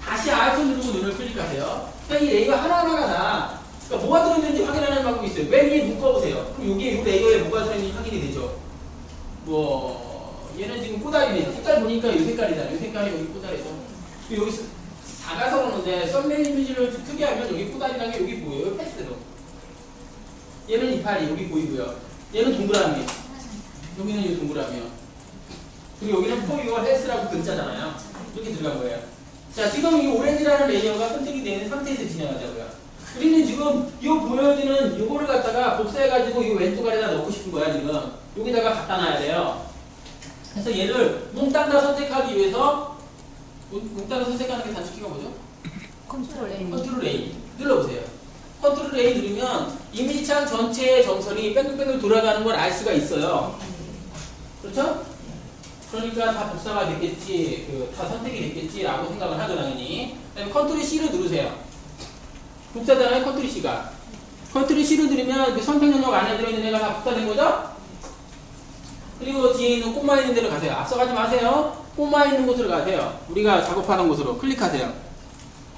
다시 Alt 누르고 눈을 클릭하세요. 그러니까 이 레이어 하나하나가 다 그러니까 뭐가 들어있는지 확인하는 방법이 있어요. 맨 위에 묶어보세요. 그럼 여기에 이 레이어에 뭐가 들어있는지 확인이 되죠. 얘는 지금 꼬다리네. 색깔 보니까 이 색깔이잖아요. 이 색깔이 여기 꼬다리죠. 여기 작아서 그러는데 썸네일 이미지를 크게 하면 여기 꼬다리라는 게 여기 보여요. 패스로. 얘는 이파리 여기 보이고요. 얘는 동그라미. 여기는 이 동그라미요. 그리고 여기는 for your health라고 글자잖아요. 이렇게 들어간 거예요. 자, 지금 이 오렌지라는 레이어가 선택이 되는 상태에서 진행하자고요. 우리는 지금 이 보여지는 요거를 갖다가 복사해가지고 이 왼쪽 아래다 넣고 싶은 거야, 지금. 여기다가 갖다 놔야 돼요. 그래서 얘를 몽땅 다 선택하기 위해서, 몽땅 다 선택하는 게 단축키가 뭐죠? 컨트롤 A. 컨트롤 A. 눌러보세요. 컨트롤 A 누르면 이미지창 전체의 정선이 뺑글뺑글 돌아가는 걸 알 수가 있어요. 그렇죠? 그러니까 다 복사가 됐겠지, 다 선택이 됐겠지라고 생각을 하죠, 당연히. 그다음에 컨트롤 C를 누르세요. 복사잖아요, 컨트롤 C가. 컨트롤 C를 누르면 그 선택 영역 안에 들어있는 애가 다 복사된 거죠? 그리고 뒤에 있는 꼬마 있는 데로 가세요. 앞서가지 마세요. 꼬마 있는 곳으로 가세요. 우리가 작업하는 곳으로 클릭하세요.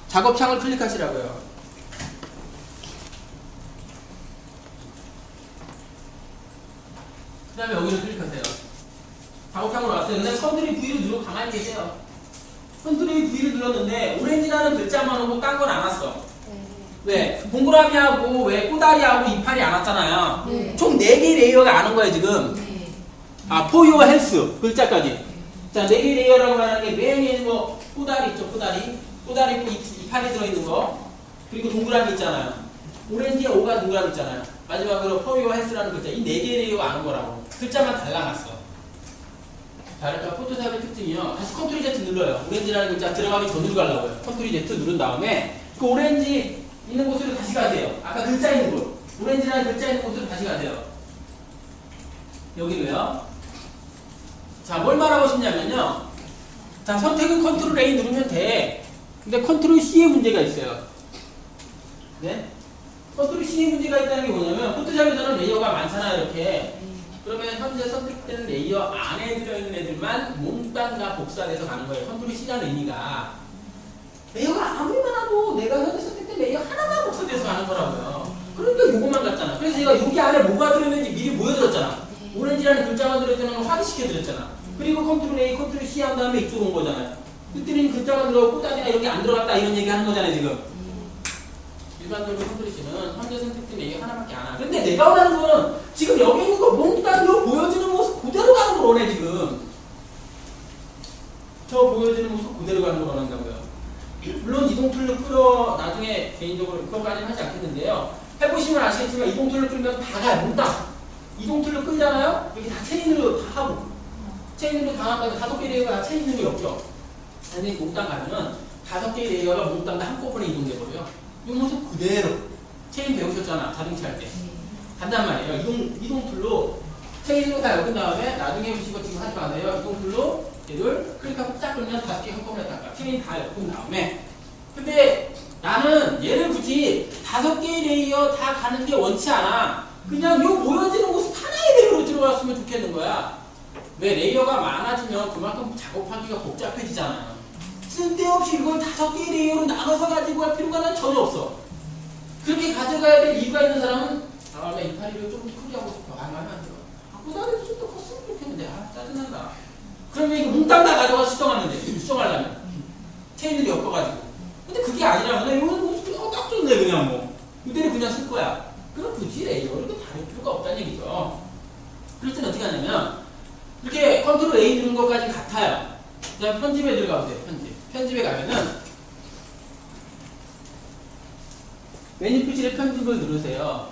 작업창을 클릭하시라고요. 그 다음에 여기를 클릭하세요. 작업창으로 왔어요. 근데 컨트롤 V를 누르고 가만히 계세요. 컨트롤 V를 눌렀는데 오렌지라는 글자만 오고 딴 건 안 왔어. 왜? 동그라미하고 왜 꼬다리하고 이파리 안 왔잖아요. 네. 총 4개의 레이어가 안 온 거예요, 지금. 네. for your health 글자까지. 자, 4개의 레이어라고 말하는 게 맨 위에 뭐 꼬다리 있죠, 꼬다리. 꼬다리 있고 이파리 들어있는 거. 그리고 동그라미 있잖아요. 오렌지에 O가 동그라미 있잖아요. 마지막으로 for your health라는 글자. 이 4개의 레이어가 안 온 거라고. 글자만 달라놨어. 자, 그러니까 포토샵의 특징이요. 다시 컨트롤 Z 눌러요. 오렌지라는 글자 들어가기 전으로 가려고요. 컨트롤 Z 누른 다음에 그 오렌지 있는 곳으로 다시 가세요. 아까 글자 있는 곳. 오렌지라는 글자 있는 곳으로 다시 가세요. 여기로요. 자, 뭘 말하고 싶냐면요. 자, 선택은 컨트롤 A 누르면 돼. 근데 컨트롤 C에 문제가 있어요. 네? 컨트롤 C에 문제가 있다는 게 뭐냐면 포토샵에서는 레이어가 많잖아요, 이렇게. 그러면 현재 선택되는 레이어 안에 들어있는 애들만 몽땅 다 복사돼서 가는 거예요. 컨트롤 C라는 의미가. 레이어가 아무리 많아도 내가 현재 선택된 레이어 하나만 복사돼서 가는 거라고요. 그러니까 요것만 같잖아. 그래서 제가 여기 안에 뭐가 들어있는지 미리 보여드렸잖아. 오렌지라는 글자만 들어있다는 걸 확인시켜드렸잖아. 그리고 컨트롤 A, 컨트롤 C 한 다음에 이쪽 온 거잖아요. 그때는 글자만 들어가고 꼬다리나 이런 게 안 들어갔다 이런 얘기 하는 거잖아요, 지금. 일반적으로 컨트롤 C는 현재 선택된 레이어 하나밖에 안 하고. 근데 내가 원하는 거는 지금 여기 있는 거 몽땅 보여지는 모습 그대로 가는 걸 원해, 지금. 저 보여지는 모습 그대로 가는 걸 원한다고요. 물론 이동 툴로 끌어 나중에 개인적으로 그것까지는 하지 않겠는데요. 해보시면 아시겠지만 이동 툴로 끌면 다 가요. 몽땅. 이동 툴로 끌잖아요. 여기 다 체인으로 다 하고 체인으로 다 한다면 5개의 레이어가 다 체인으로 엮여. 근데 몽땅 가면 5개의 레이어가 몽땅 다 한꺼번에 이동돼버려요. 이 모습 그대로 체인 배우셨잖아, 자동차 할 때. 간단 말이에요. 이동 툴로 체인으로 다 엮은 다음에 나중에 보시고 지금 하지 마세요. 이동 툴로 얘를 클릭하고 쫙 끌면 5개 한꺼번에 닦아. 체인 다 엮은 다음에. 근데 나는 얘를 굳이 5개의 레이어 다 가는 게 원치 않아. 그냥 요 모여지는 곳 하나의 레이어로 들어갔으면 좋겠는 거야. 왜 레이어가 많아지면 그만큼 작업하기가 복잡해지잖아요. 쓸데없이 이걸 5개의 레이어로 나눠서 가지고 할 필요가 난 전혀 없어. 그렇게 가져가야 될 이유가 있는 사람은 나 이파리를 좀 크게 하고 싶어. 말하면 안 돼요. 고사리도 좀 더 컸으면 좋겠는데 짜증난다. 그러면 이거 몽땅 다 가져가서 수정하면 돼. 수정하려면 체인을 엮어가지고. 근데 그게 아니라면 이거는 뭐 딱 좋네 그냥 뭐 이대로 그냥 쓸 거야. 그럼 굳이 레이어를 다를 필요가 없다는 얘기죠. 그럴 때는 어떻게 하냐면 이렇게 컨트롤 A 누른 것까지 같아요. 그 다음 편집에 들어가 보세요. 편집에 가면은 메뉴 표시를 편집을 누르세요.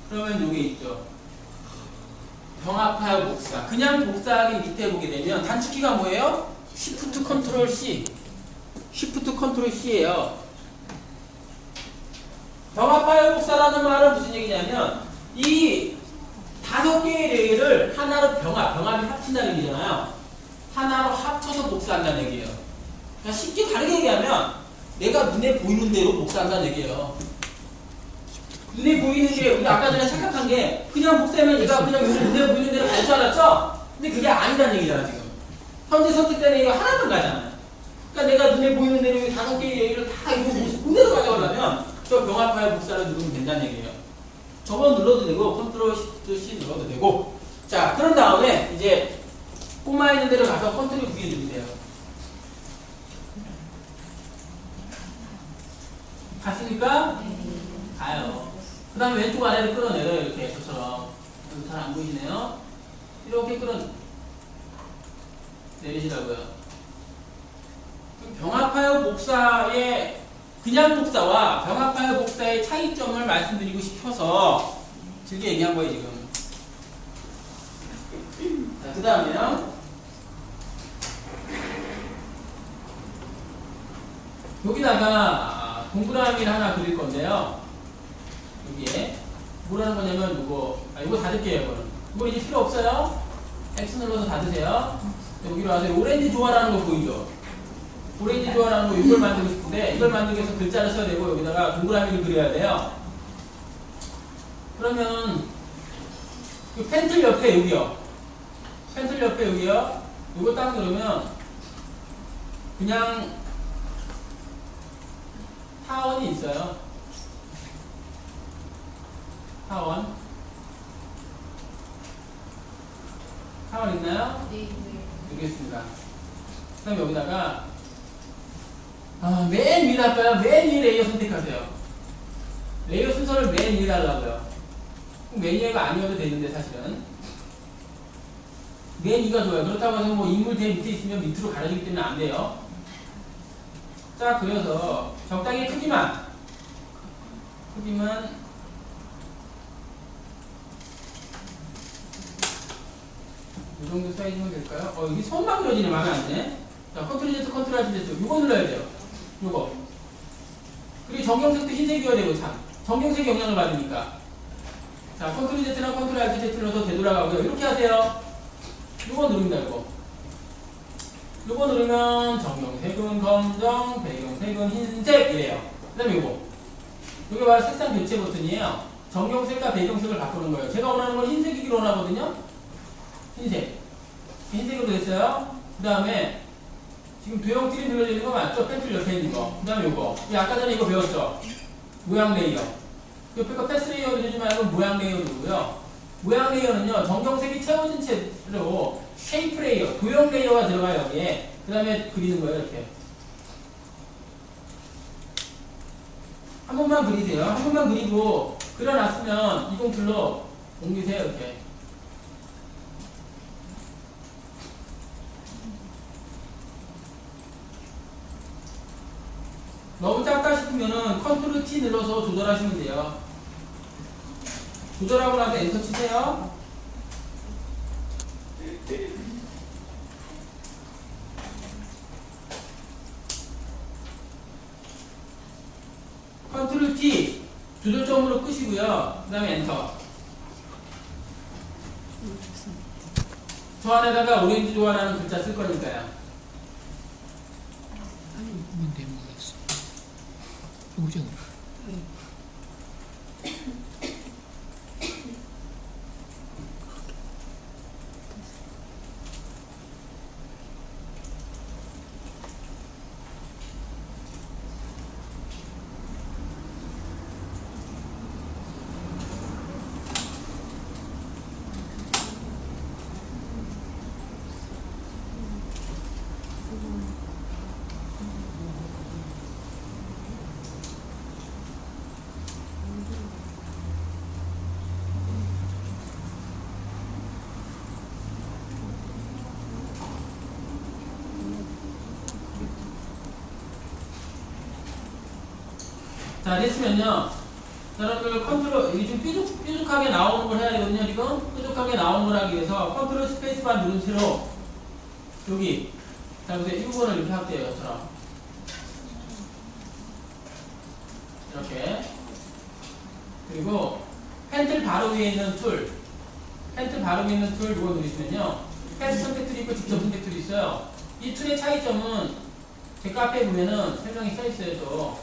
그러면 여기 있죠. 병합하여 복사. 그냥 복사하기 밑에 보게 되면 단축키가 뭐예요? Shift Ctrl C. Shift Ctrl C예요. 병합하여 복사라는 말은 무슨 얘기냐면 이 5개의 레이를 하나로 병합이 합친다는 얘기잖아요. 하나로 합쳐서 복사한다는 얘기예요. 그러니까 쉽게 다르게 얘기하면 내가 눈에 보이는 대로 복사한다는 얘기예요. 눈에 보이는 게 우리가 아까 전에 착각한 게 그냥 복사하면 얘가 그냥 눈에 보이는 대로 갈 줄 알았죠? 근데 그게 아니다는 얘기잖아 지금. 현재 선택된 얘가 하나만 가잖아요. 그러니까 내가 눈에 보이는 대로 5개의 레이를 다 이거 그대로 가져가려면 저 병합하여 복사를 누르면 된다는 얘기예요. 저거 눌러도 되고 컨트롤 시프트 C 눌러도 되고. 자 그런 다음에 이제 꼬마 있는 데로 가서 컨트롤 V 누르세요. 갔습니까? 가요. 그 다음에 왼쪽 아래로 끌어내려요. 이렇게 저처럼. 잘 안 보이시네요. 이렇게 내리시라고요. 병합하여 복사의 그냥 복사와 병합하여 복사의 차이점을 말씀드리고 싶어서 길게 얘기한 거예요 지금. 자, 그 다음에요. 여기다가 동그라미를 하나 그릴 건데요. 여기에 뭐라는 거냐면 이거 닫을게요. 이거 이제 필요 없어요. X 눌러서 닫으세요. 여기로 와서 오렌지 조화라는 거 보이죠? 오렌지 조화라는 거 이걸 만들고 싶은데 이걸 만들기 위해서 글자를 써야 되고 여기다가 동그라미를 그려야 돼요. 그러면 이 펜틀 옆에 여기요. 펜틀 옆에 여기요. 이거 딱 누르면 그냥 타원이 있어요. 타원 있나요? 네. 여기 있습니다. 그 다음에 여기다가 맨 위에 할까요? 맨 위에 레이어 선택하세요. 레이어 순서를 맨 위에 달라고요. 맨 위가 아니어도 되는데 사실은 맨 위가 좋아요. 그렇다고 해서 뭐 인물 대 밑에 있으면 밑으로 가려지기 때문에 안 돼요. 쫙 그려서 적당히 크기만 이 정도 사이즈면 될까요? 여기 손만 그려지네. 마음에 안 드네. 자, 컨트롤 Z, 컨트롤 Z. 요거 눌러야 돼요. 요거. 그리고 정경색도 흰색이어야 되고, 참. 정경색 영향을 받으니까. 자, 컨트롤 Z나 컨트롤 Alt Z 눌러서 되돌아가고요. 이렇게 하세요. 요거 누릅니다, 요거. 요거 누르면 정경색은 검정, 배경색은 흰색 이래요. 그 다음에 요거. 요게 바로 색상 교체 버튼이에요. 정경색과 배경색을 바꾸는 거예요. 제가 원하는 건 흰색이기로 원하거든요. 흰색으로 됐어요. 그 다음에 지금 도형들이 눌러져 있는 거 맞죠? 펜슬 옆에 있는 거. 그 다음에 요거. 아까 전에 이거 배웠죠? 모양 레이어. 옆에 거 패스 레이어 누르지 말고 모양 레이어 누르고요. 모양 레이어는요, 정경색이 채워진 채로 쉐이프 레이어, 도형 레이어가 들어가요, 여기에. 그 다음에 그리는 거예요, 이렇게. 한 번만 그리세요. 한 번만 그리고, 그려놨으면 이동 툴로 옮기세요, 이렇게. 너무 작다 싶으면은 컨트롤 T 눌러서 조절하시면 돼요. 조절하고 나서 엔터 치세요. 컨트롤 T 조절점으로 끄시고요. 그 다음에 엔터. 저 안에다가 오렌지 조화라는 글자 쓸 거니까요. 뭔데 모르겠어. 보자. 자, 됐으면요. 여러분들 컨트롤, 이게 좀 뾰족하게 나오는 걸 해야 되거든요, 지금. 뾰족하게 나오는 걸 하기 위해서 컨트롤 스페이스바 누른 채로 여기. 자, 보세요. 이 부분을 이렇게 할게요, 저처럼. 이렇게. 그리고 펜틀 바로 위에 있는 툴. 펜틀 바로 위에 있는 툴 이거 누르시면요. 패스 선택 툴이 있고 직접 선택 툴이 있어요. 이 툴의 차이점은 제 카페에 보면은 설명이 써 있어요, 또.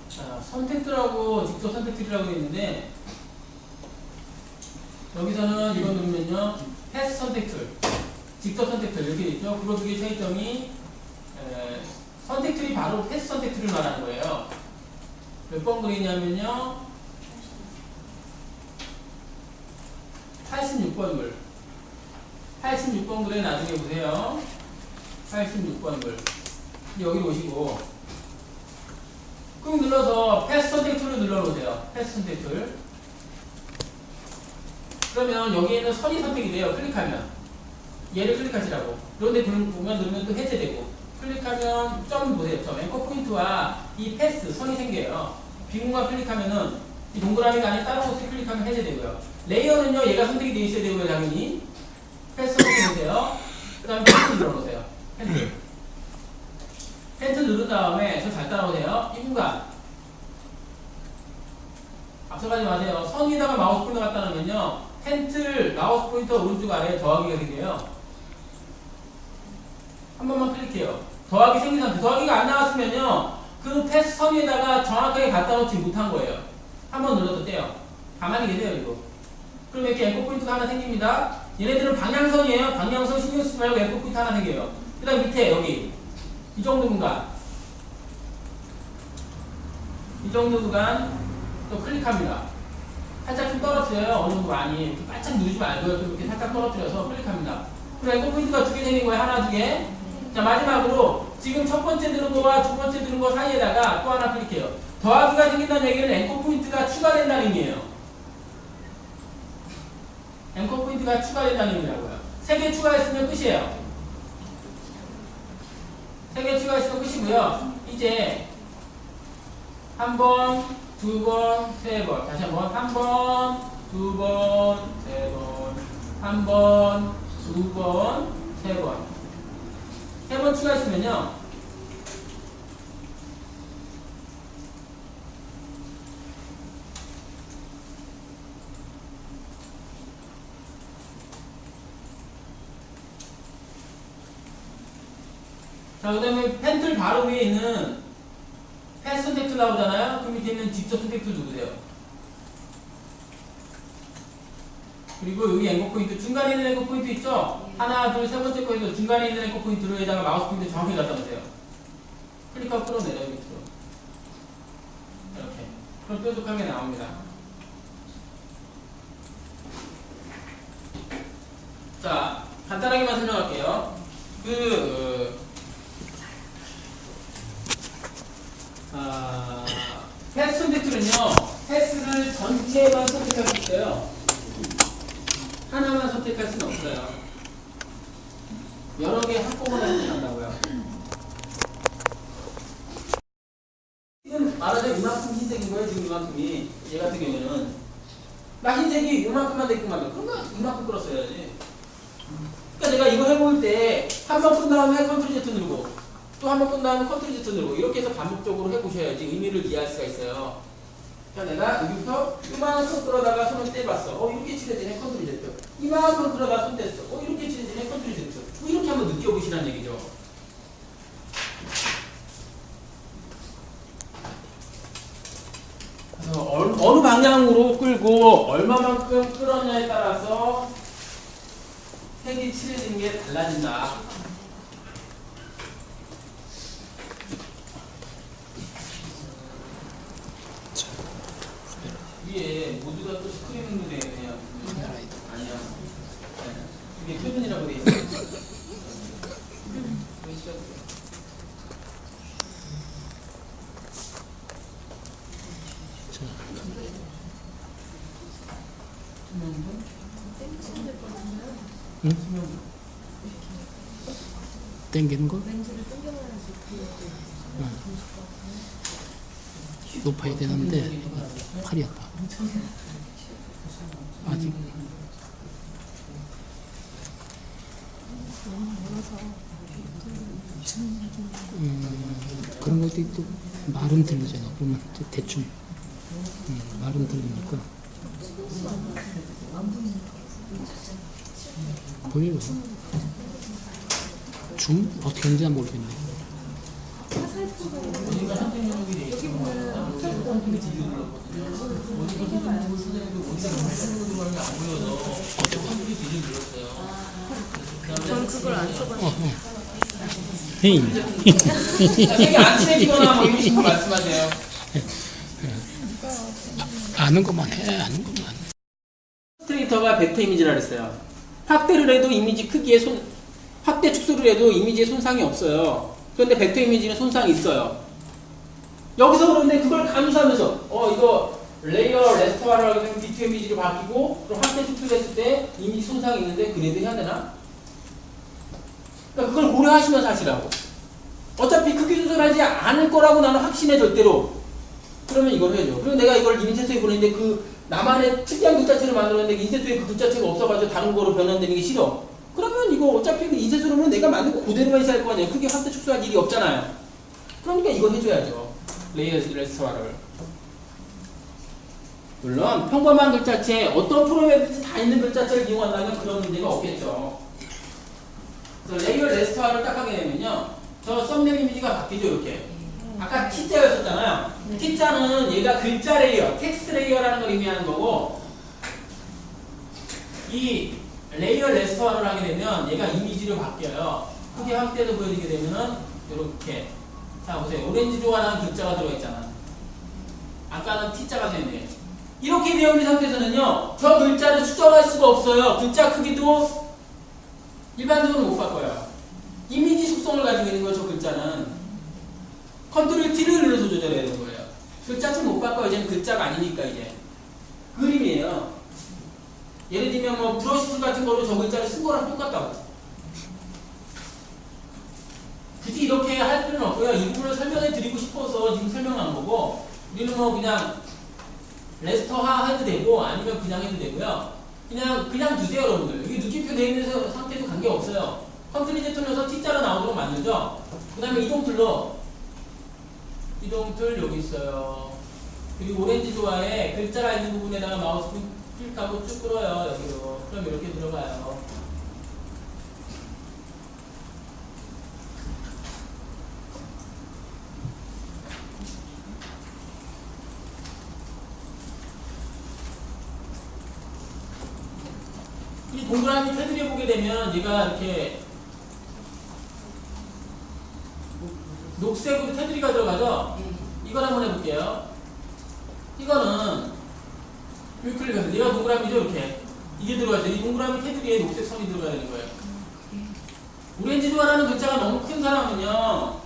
자, 선택들하고 직접 선택들이라고 있는데 여기서는 이거 누르면요 패스 선택툴, 직접 선택툴 이렇게 있죠. 그거 두 개의 차이점이 선택툴이 바로 패스 선택툴을 말하는 거예요. 몇 번 그리냐면요 86번 글. 86번 글에 나중에 보세요. 86번 글. 여기로 오시고 꾹 눌러서 패스 선택 툴을 눌러보세요. 패스 선택 툴. 그러면 여기에는 선이 선택이 돼요. 클릭하면. 얘를 클릭하시라고. 그런데 공간 누르면 또 해제되고. 클릭하면 점 보세요. 점. 앵커 포인트와 이 패스, 선이 생겨요. 빈 공간 클릭하면은 이 동그라미가 아닌 다른 곳을 클릭하면 해제되고요. 레이어는요, 얘가 선택이 되어 있어야 되고요, 당연히. 패스 선택해 보세요. 그 다음에 펜틀 눌러보세요. 펜틀. 펜틀 누른 다음에 저 잘 따라오세요. 이 공간. 앞서가지 마세요. 선 위에다가 마우스 포인터 갖다 놓으면요. 펜틀 마우스 포인터 오른쪽 아래에 더하기가 생겨요. 한 번만 클릭해요. 더하기 생긴 상태. 더하기가 안 나왔으면요. 그 패스 선 위에다가 정확하게 갖다 놓지 못한 거예요. 한 번 눌러도 떼요. 가만히 계세요, 이거. 그럼 이렇게 앵커 포인트가 하나 생깁니다. 얘네들은 방향선이에요. 방향선 신경 쓰지 말고 앵커 포인트 하나 생겨요. 그 다음 밑에 여기. 이 정도 구간. 이 정도 구간 또 클릭합니다. 살짝 좀 떨어뜨려요. 어느 정도 많이. 이렇게 바짝 누르지 말고요. 좀 이렇게 살짝 떨어뜨려서 클릭합니다. 그리고 앵커 포인트가 두 개 생긴 거예요. 하나, 두 개. 자, 마지막으로 지금 첫 번째 누른 거와 두 번째 누른 거 사이에다가 또 하나 클릭해요. 더하기가 생긴다는 얘기는 앵커 포인트가 추가된다는 의미예요. 앵커 포인트가 추가된다는 의미라고요. 3개 추가했으면 끝이에요. 3개 추가했으면 끝이고요. 이제 한 번, 두 번, 세 번. 다시 한 번. 한 번, 두 번, 세 번. 한 번, 두 번, 세 번. 3번 추가했으면요. 자, 그 다음에 펜틀 바로 위에 있는 패스 선택 툴 나오잖아요. 그 밑에 있는 직접 선택 툴 누르세요. 그리고 여기 앵커 포인트, 중간에 있는 앵커 포인트 있죠? 하나, 둘, 세 번째 거에서 중간에 있는 앵커 포인트로 에다가 마우스 포인트 정확히 갖다 놓으세요. 클릭하고 끌어내려요, 밑으로. 이렇게. 그럼 뾰족하게 나옵니다. 자, 간단하게만 설명할게요. 패스 선택툴은요, 패스를 전체만 선택할 수 있어요. 하나만 선택할 수는 없어요. 여러 개 한꺼번에 선택한다고요. 지금 말하자면 이만큼 흰색인 거예요, 지금 이만큼이. 얘 같은 경우에는. 나 흰색이 이만큼만 됐구만. 그러면 이만큼 끌었어야지. 그러니까 내가 이거 해볼 때 한 번 끈 다음에 컨트롤 Z 누르고 또 한 번 끈 다음에 컨트롤 Z 누르고 이렇게 해서 반복적으로 해보셔야지 의미를 이해할 수가 있어요. 그러니까 내가 여기부터 이만큼 끌어다가 손을 떼봤어. 이렇게 칠해지네 컨트롤 Z. 이만큼 끌어다가 손 뗐어. 이렇게 칠해지네 컨트롤 Z. 이렇게 한번 느껴보시라는 얘기죠. 그래서 어느 방향으로 끌고 얼마만큼 끌었냐에 따라서 색이 칠해지는 게 달라진다. 위에 모두가 또 스크린으로 되어 있네요. 아니야. 이게 표준이라고 되어 있어요. 응? 땡기는 거? 높아야 되는데 팔이 아파. 아직 그런 것도 또 말은 들리잖아. 그러면 또 대충 말은 들리니까 보여요. 줌 어떻게 하는지 모르겠네. 저는 그걸 안 써봤어요. 헤이. 되게 안 친해지거나 뭐 이런 식으로 말씀하세요. 아는 것만 해. 아는 것만. 스트레이터가 벡터 이미지라 그랬어요. 확대를 해도 이미지 크기에 확대 축소를 해도 이미지에 손상이 없어요. 그런데 벡터 이미지는 손상이 있어요. 여기서 그런데 그걸 감수하면서 이거 레이어 레스토어라고 해서 비트 이미지로 바뀌고 그럼 확대 축소를 했을 때 이미지 손상이 있는데 그래도 해야 되나? 그러니까 그걸 고려하시면서 하시라고. 어차피 크기 조절하지 않을 거라고 나는 확신해 절대로. 그러면 이걸 해야죠. 그리고 내가 이걸 인쇄소에 보냈는데 나만의 특이한 글자체를 만들었는데 인쇄소에 그 글자체가 없어가지고 다른 거로 변환되는 게 싫어. 그러면 이거 어차피 그 인쇄소로는 내가 만든 거 그대로만 있어야 할 거 아니에요. 크게 확대 축소할 일이 없잖아요. 그러니까 이거 해줘야죠. 레이어 레스토어를. 물론 평범한 글자체 어떤 프로그램이든지 다 있는 글자체를 이용한다면 그런 문제가 없겠죠. 그래서 레이어 레스토어를 딱 하게 되면요. 저 썸네일 이미지가 바뀌죠. 이렇게. 아까 T자였었잖아요. T자는 얘가 글자 레이어, 텍스트 레이어라는 걸 의미하는 거고 이 레이어 레스토어를 하게 되면 얘가 이미지로 바뀌어요. 크게 확대도 보여지게 되면은 이렇게. 자 보세요. 오렌지 조화라는 글자가 들어있잖아. 아까는 T자가 되네. 이렇게 되어 있는 상태에서는요. 저 글자를 수정할 수가 없어요. 글자 크기도 일반적으로 못 바꿔요. 이미지 속성을 가지고 있는 거예요. 저 글자는. 컨트롤 T를 눌러서 조절해야 되는 거예요. 글자체 못 바꿔요. 이제는 글자가 아니니까 이제. 그림이에요. 예를 들면 뭐 브러쉬 같은 거로 저 글자를 쓴 거랑 똑같다고. 굳이 이렇게 할 필요는 없고요. 이 부분을 설명해 드리고 싶어서 지금 설명한 거고 우리는 뭐 그냥 레스터화 해도 되고 아니면 그냥 해도 되고요. 그냥 두세요 여러분들. 여기 느낌표 되어 있는 상태도 관계없어요. 컨트롤 Z 눌러서 T자로 나오도록 만들죠. 그 다음에 이동툴 여기 있어요. 그리고 오렌지 조화에 글자가 있는 부분에다가 마우스 클릭하고 쭉 끌어요. 여기로. 그럼 이렇게 들어가요. 이 동그라미 테두리에 보게 되면 얘가 이렇게 녹색으로 테두리가 들어가죠? 이걸 한번 해볼게요. 이거는 클릭해서 얘가 동그라미죠? 이렇게 이게 들어가죠. 이 동그라미 테두리에 녹색 선이 들어가야 되는 거예요. 오렌지 조화라는 글자가 너무 큰 사람은요,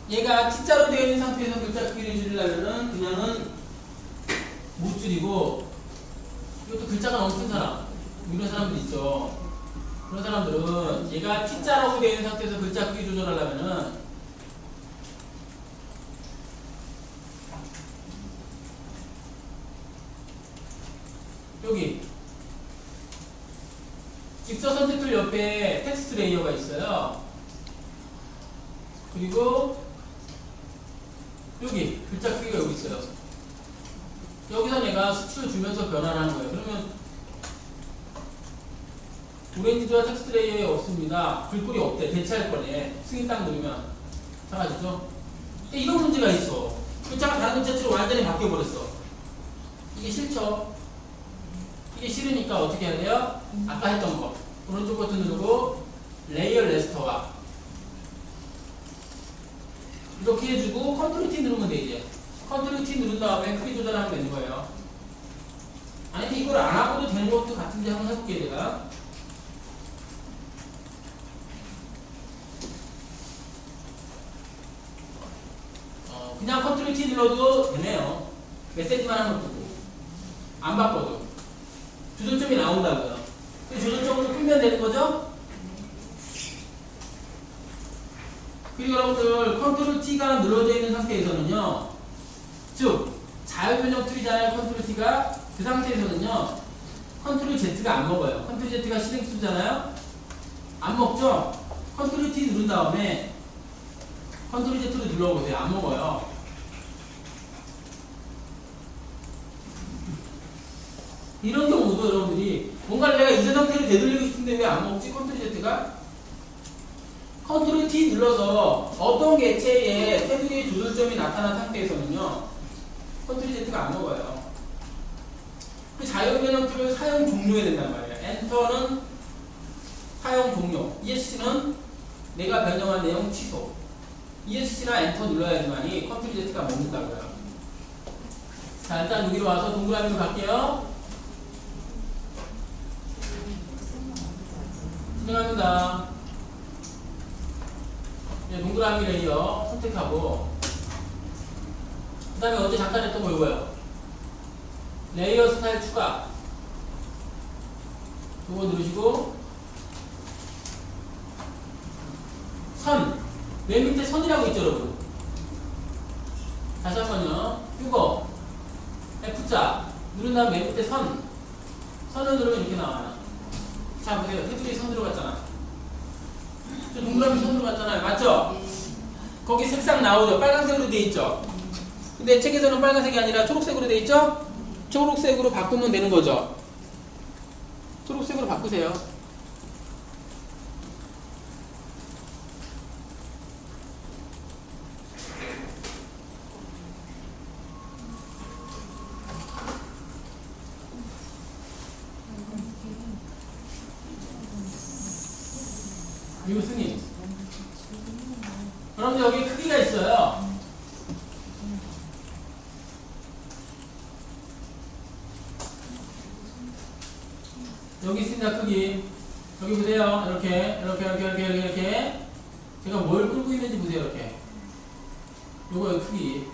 얘가 T자로 되어 있는 상태에서 글자 크기를 줄이려면은 그냥은 못 줄이고, 이것도 글자가 너무 큰 사람, 이런 사람들 있죠. 그런 사람들은 얘가 T자라고 되어 있는 상태에서 글자 크기 조절하려면은 여기 직선 선택툴 옆에 텍스트 레이어가 있어요. 그리고 여기 글자 크기가 여기 있어요. 여기서 내가 수치를 주면서 변화를 하는 거예요. 그러면 오렌지와 텍스트 레이어에 없습니다. 글꼴이 없대. 대체할 거네. 승인 딱 누르면 작아지죠? 근데 이런 문제가 있어. 글자가 다른 글자처럼 완전히 바뀌어버렸어. 이게 싫죠? 이게 싫으니까 어떻게 해야 돼요? 아까 했던 거. 오른쪽 버튼 누르고 레이어 레스터와 이렇게 해주고 컨트롤 T 누르면 돼. 이제 컨트롤 T 누른 다음에 크기 조절하면 되는 거예요. 아니면 이걸 안 하고도 되는 것도 같은데 한번 해볼게요. 제가 그냥 컨트롤 T 눌러도 되네요. 메시지만 하면 뜨고 안 바꿔도 조절점이 나온다고요. 조절점으로 끌면 되는 거죠? 그리고 여러분들 컨트롤 T가 눌러져 있는 상태에서는요, 즉 자유변형 툴이잖아요. 컨트롤 T가 그 상태에서는요 컨트롤 Z가 안 먹어요. 컨트롤 Z가 실행수잖아요. 안 먹죠? 컨트롤 T 누른 다음에 컨트롤 Z로 눌러보세요. 안 먹어요. 이런 경우도 여러분들이 뭔가 내가 이전 상태로 되돌리고 싶은데 왜 안 먹지? 컨트롤 Z가 컨트롤 T 눌러서 어떤 개체의 테두리의 조절점이 나타난 상태에서는요 컨트롤 Z가 안 먹어요. 그 자유변형 툴을 사용 종료해야 된단 말이에요. 엔터는 사용 종료, ESC는 내가 변형한 내용 취소. ESC나 엔터 눌러야지만이 컨트롤 Z가 먹는다고요. 자, 일단 여기로 와서 동그라미로 갈게요. 진행합니다. 네, 동그라미 레이어 선택하고 그 다음에 어제 잠깐 했던 거 이거예요. 레이어 스타일 추가 이거 누르시고 선, 맨 밑에 선이라고 있죠 여러분. 다시 한번요. 이거 F자 누른 다음 맨 밑에 선을 누르면 이렇게 나와요. 자 보세요. 테두리 선 들어갔잖아. 저 동그라미 선 들어갔잖아요. 맞죠? 거기 색상 나오죠. 빨간색으로 돼 있죠. 근데 책에서는 빨간색이 아니라 초록색으로 돼 있죠? 초록색으로 바꾸면 되는 거죠. 초록색으로 바꾸세요. 이거 승인. 그럼 여기 크기가 있어요. 여기 있습니다. 크기. 여기 보세요. 이렇게. 제가 뭘 끌고 있는지 보세요. 이렇게. 요거 여기 크기.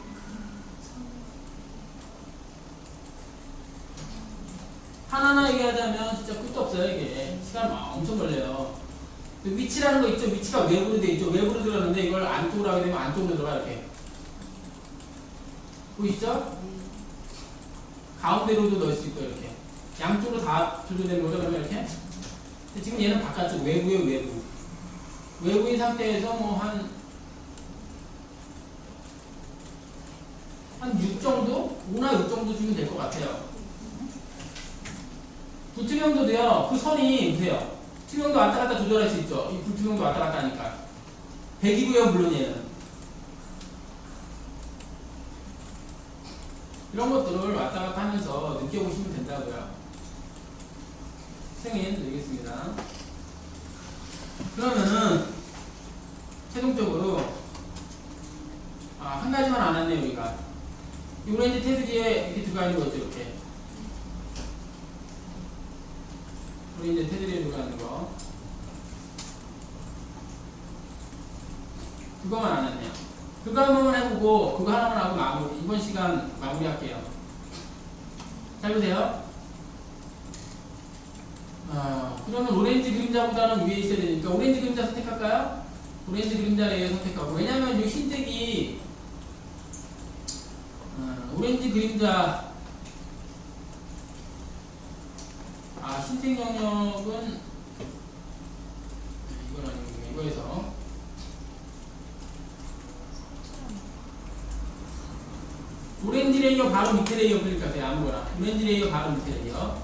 하나하나 얘기하자면 진짜 끝도 없어요. 이게. 시간 엄청 걸려요. 위치라는 거 있죠? 위치가 외부로 돼 있죠? 외부로 들어가는데 이걸 안쪽으로 하게 되면 안쪽으로 들어가. 이렇게. 보이시죠? 가운데로도 넣을 수 있고, 이렇게. 양쪽으로 다 조절되는 거죠? 그러면 이렇게. 근데 지금 얘는 바깥쪽, 외부의 외부. 외부인 상태에서 뭐 한 6 정도? 5나 6 정도 주면 될 것 같아요. 불투명도도요, 그 선이, 보세요. 투명도 왔다 갔다 조절할 수 있죠. 이 불투명도 왔다 갔다 하니까. 배기고요, 물론 얘는. 이런 것들을 왔다 갔다 하면서 느껴보시면 된다고요. 승인 드리겠습니다. 그러면은 최종적으로 한 가지만 안 왔네요. 여기가 이 오렌지 테두리에 이렇게 들어가 있는 거죠. 이렇게 오렌지 테두리에 들어가 있는 거 그거만 안 왔네요. 그거 한 번만 해보고 그거 하나만 하고 마무리, 이번 시간 마무리할게요. 잘 보세요. 그러면 오렌지 그림자보다는 위에 있어야 되니까 오렌지 그림자 선택할까요? 오렌지 그림자 레이어 선택하고, 왜냐면 이 흰색이 오렌지 그림자 흰색 영역은 이건 아니고 이거에서 오렌지 레이어 바로 밑에 레이어 클릭하세요. 아무거나 오렌지 레이어 바로 밑에 레이어.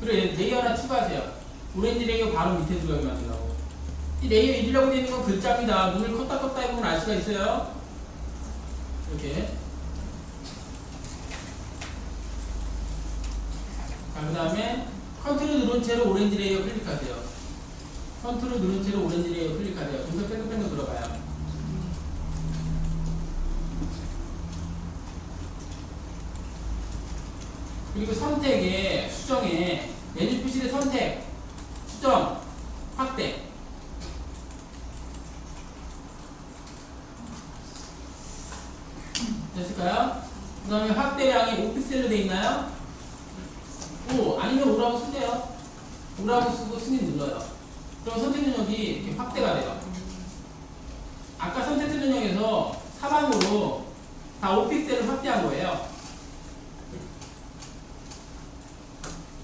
그래 레이어 하나 추가하세요. 오렌지 레이어 바로 밑에 들어가게 만들라고. 이 레이어 1이라고 되어 있는 건 글자입니다. 눈을 컸다 해보면 알 수가 있어요. 이렇게. 그 다음에 컨트롤 누른 채로 오렌지 레이어 클릭하세요. 컨트롤 누른 채로 오렌지 레이어 클릭하세요. 그래서 뺑글뺑글 들어가요. 그리고 선택에 수정에 메뉴 표시의 선택, 수정, 확대. 됐을까요? 그 다음에 확대량이 5픽셀로 돼 있나요? 아니면 5라고 쓰세요. 5라고 쓰고 승인 눌러요. 그럼 선택 영역이 이렇게 확대가 돼요. 아까 선택 영역에서 사방으로 다 5픽셀을 확대한 거예요.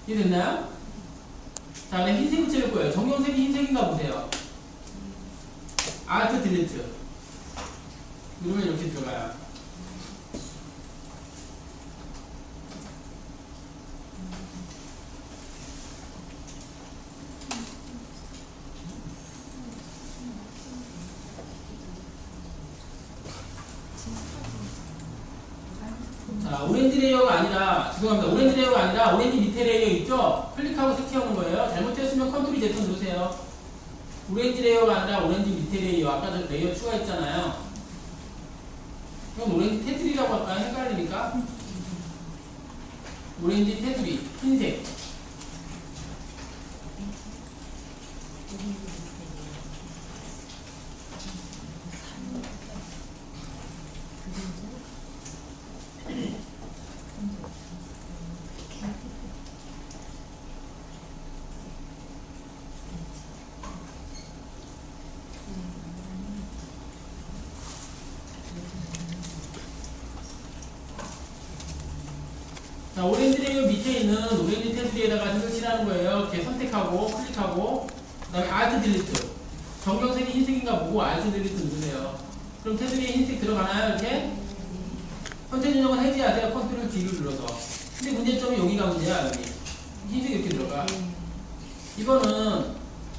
이해됐나요? 자, 그다음에 흰색을 찍을 거예요. 정형색이 흰색인가 보세요. 알트 딜리트 누르면 이렇게 들어가요. 자, 오렌지 레이어가 아니라, 죄송합니다. 오렌지 레이어가 아니라 오렌지 밑에 레이어 있죠? 클릭하고 세팅하는 거예요. 잘못했으면 컨트롤 Z 누르세요. 오렌지 레이어가 아니라 오렌지 밑에 레이어. 아까 저 레이어 추가했잖아요. 그럼 오렌지 테두리라고 할까요? 헷갈리니까. 오렌지 테두리, 흰색. 자, 오렌지 레이어 밑에 있는 오렌지 테두리에다가 색을 칠하는 거예요. 이렇게 선택하고 클릭하고 그 다음에 알트 딜리트. 정경색이 흰색인가 보고 알트 딜리트 누르세요. 그럼 테두리에 흰색 들어가나요? 이렇게? 선택 영역은 해제하세요. 컨트롤 D를 눌러서. 근데 문제점이 여기가 문제야. 여기 흰색이 이렇게 들어가. 이거는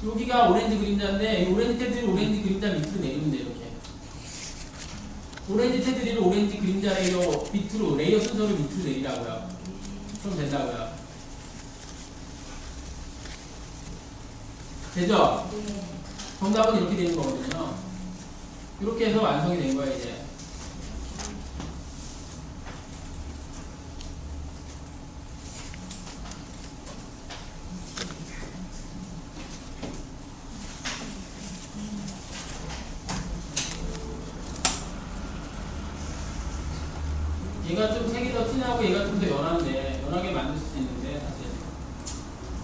여기가 오렌지 그림자인데 이 오렌지 테두리 오렌지 그림자 밑으로 내리면 돼요. 이렇게 오렌지 테두리를 오렌지 그림자 레이어 밑으로 레이어 순서를 밑으로 내리라고요. 그럼 된다고요. 되죠? 정답은 이렇게 되는 거거든요. 이렇게 해서 완성이 된 거예요, 이제. 얘가 좀 색이 더 진하고 얘가 좀 더 연한데 연하게 만들 수 있는데 사실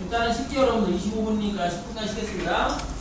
일단은 쉽게 여러분들 25분이니까 10분간 쉬겠습니다.